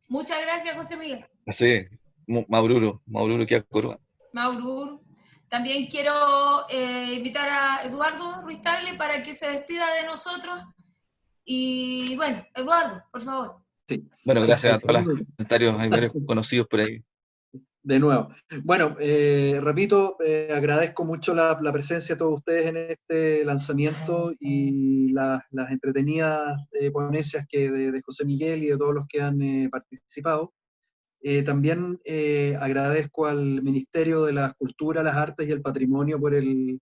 Muchas gracias, José Miguel. Sí, Maururu, que Corúa. Maururu. También quiero invitar a Eduardo Ruiz Tagle para que se despida de nosotros. Y bueno, Eduardo, por favor. Sí. Bueno, gracias a Sí, todos los comentarios, hay varios conocidos por ahí. de nuevo. Bueno, repito, agradezco mucho la presencia de todos ustedes en este lanzamiento y las entretenidas ponencias de José Miguel y de todos los que han participado. También agradezco al Ministerio de la Cultura, las Artes y el Patrimonio por el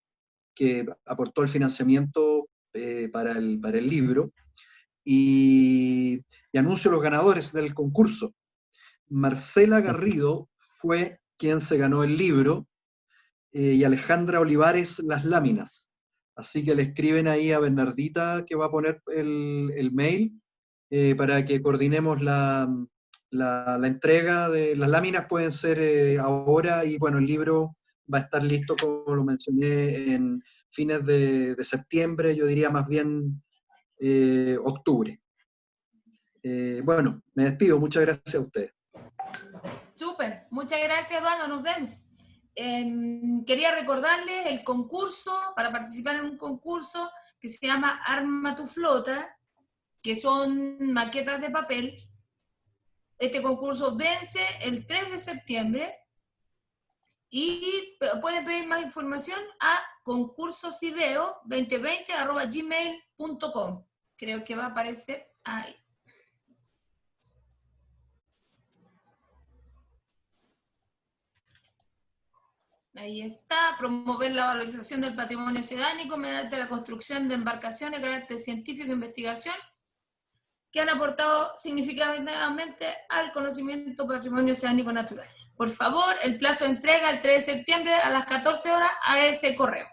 que aportó el financiamiento para el libro. Y anuncio los ganadores del concurso. Marcela Garrido fue quien se ganó el libro y Alejandra Olivares las láminas. Así que le escriben ahí a Bernardita que va a poner el mail para que coordinemos la entrega de las láminas. Pueden ser ahora y bueno, el libro va a estar listo, como lo mencioné, en fines de septiembre, yo diría más bien octubre. Bueno, me despido, muchas gracias a ustedes. Súper, muchas gracias Eduardo, nos vemos. Quería recordarles el concurso, para participar en un concurso que se llama Arma tu Flota, que son maquetas de papel. Este concurso vence el 3 de septiembre y pueden pedir más información a concursosideo2020@gmail.com. Creo que va a aparecer ahí. Ahí está, promover la valorización del patrimonio oceánico mediante la construcción de embarcaciones de carácter científico e investigación que han aportado significativamente al conocimiento patrimonio oceánico natural. Por favor, el plazo de entrega el 3 de septiembre a las 14 horas a ese correo.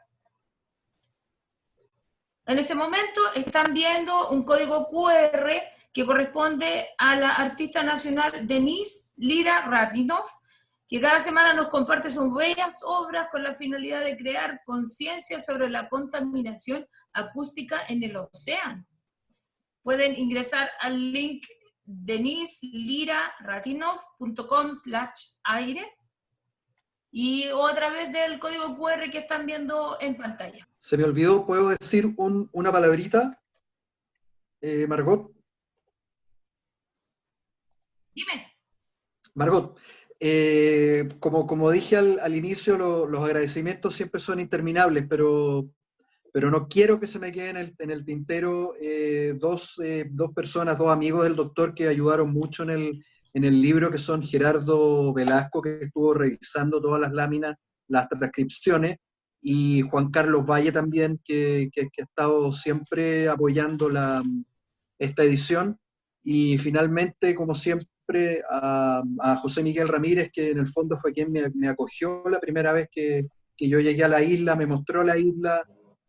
En este momento están viendo un código QR que corresponde a la artista nacional Denise Lira Ratnitov, que cada semana nos comparte sus bellas obras con la finalidad de crear conciencia sobre la contaminación acústica en el océano. Pueden ingresar al link deniseliraratnov.com/aire y o a través del código QR que están viendo en pantalla. Se me olvidó, ¿puedo decir una palabrita, Margot? Dime. Margot, como dije al inicio, los agradecimientos siempre son interminables, pero no quiero que se me queden en el tintero dos personas, dos amigos del doctor que ayudaron mucho en el libro, que son Gerardo Velasco, que estuvo revisando todas las láminas, las transcripciones, y Juan Carlos Valle también, que ha estado siempre apoyando esta edición, y finalmente, como siempre, a José Miguel Ramírez, que en el fondo fue quien me acogió la primera vez que yo llegué a la isla, me mostró la isla,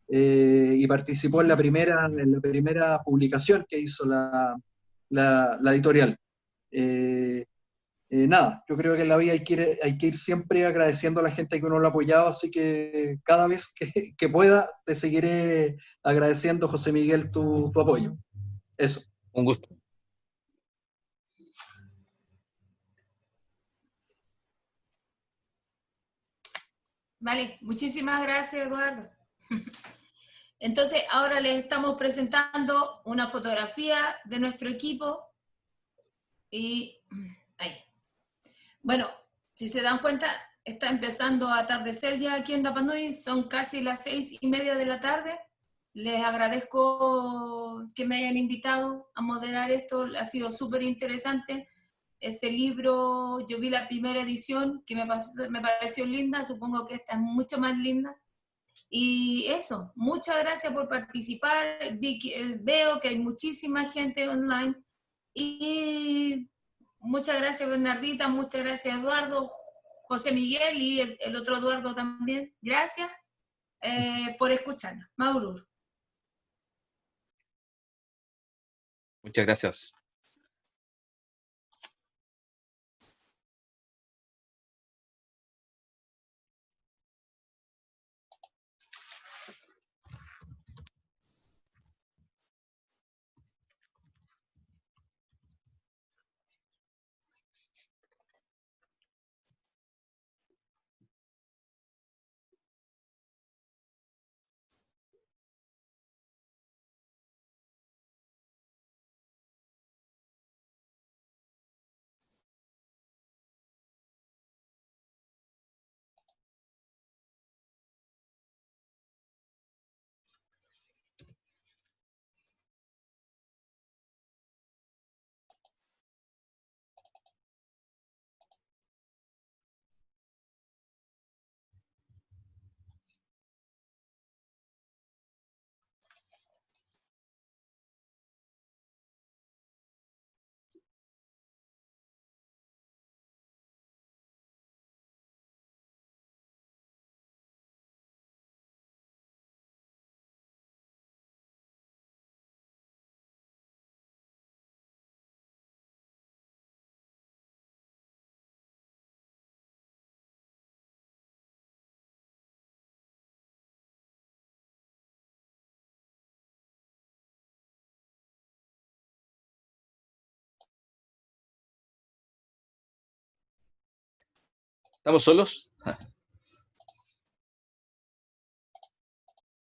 y participó en la primera publicación que hizo la editorial. Nada, yo creo que en la vida hay que ir siempre agradeciendo a la gente que uno lo ha apoyado, así que cada vez que pueda te seguiré agradeciendo, José Miguel, tu apoyo. Eso. Un gusto. Vale, muchísimas gracias, Eduardo. Entonces, ahora les estamos presentando una fotografía de nuestro equipo y ahí. Bueno, si se dan cuenta, está empezando a atardecer ya aquí en Rapa Nui, son casi las 6:30 de la tarde. Les agradezco que me hayan invitado a moderar esto, ha sido súper interesante. Ese libro, yo vi la primera edición que me pareció linda, supongo que esta es mucho más linda. Y eso, muchas gracias por participar. Veo que hay muchísima gente online. Y muchas gracias Bernardita, muchas gracias Eduardo, José Miguel y el otro Eduardo también. Gracias por escucharnos. Maurur. Muchas gracias. ¿Estamos solos?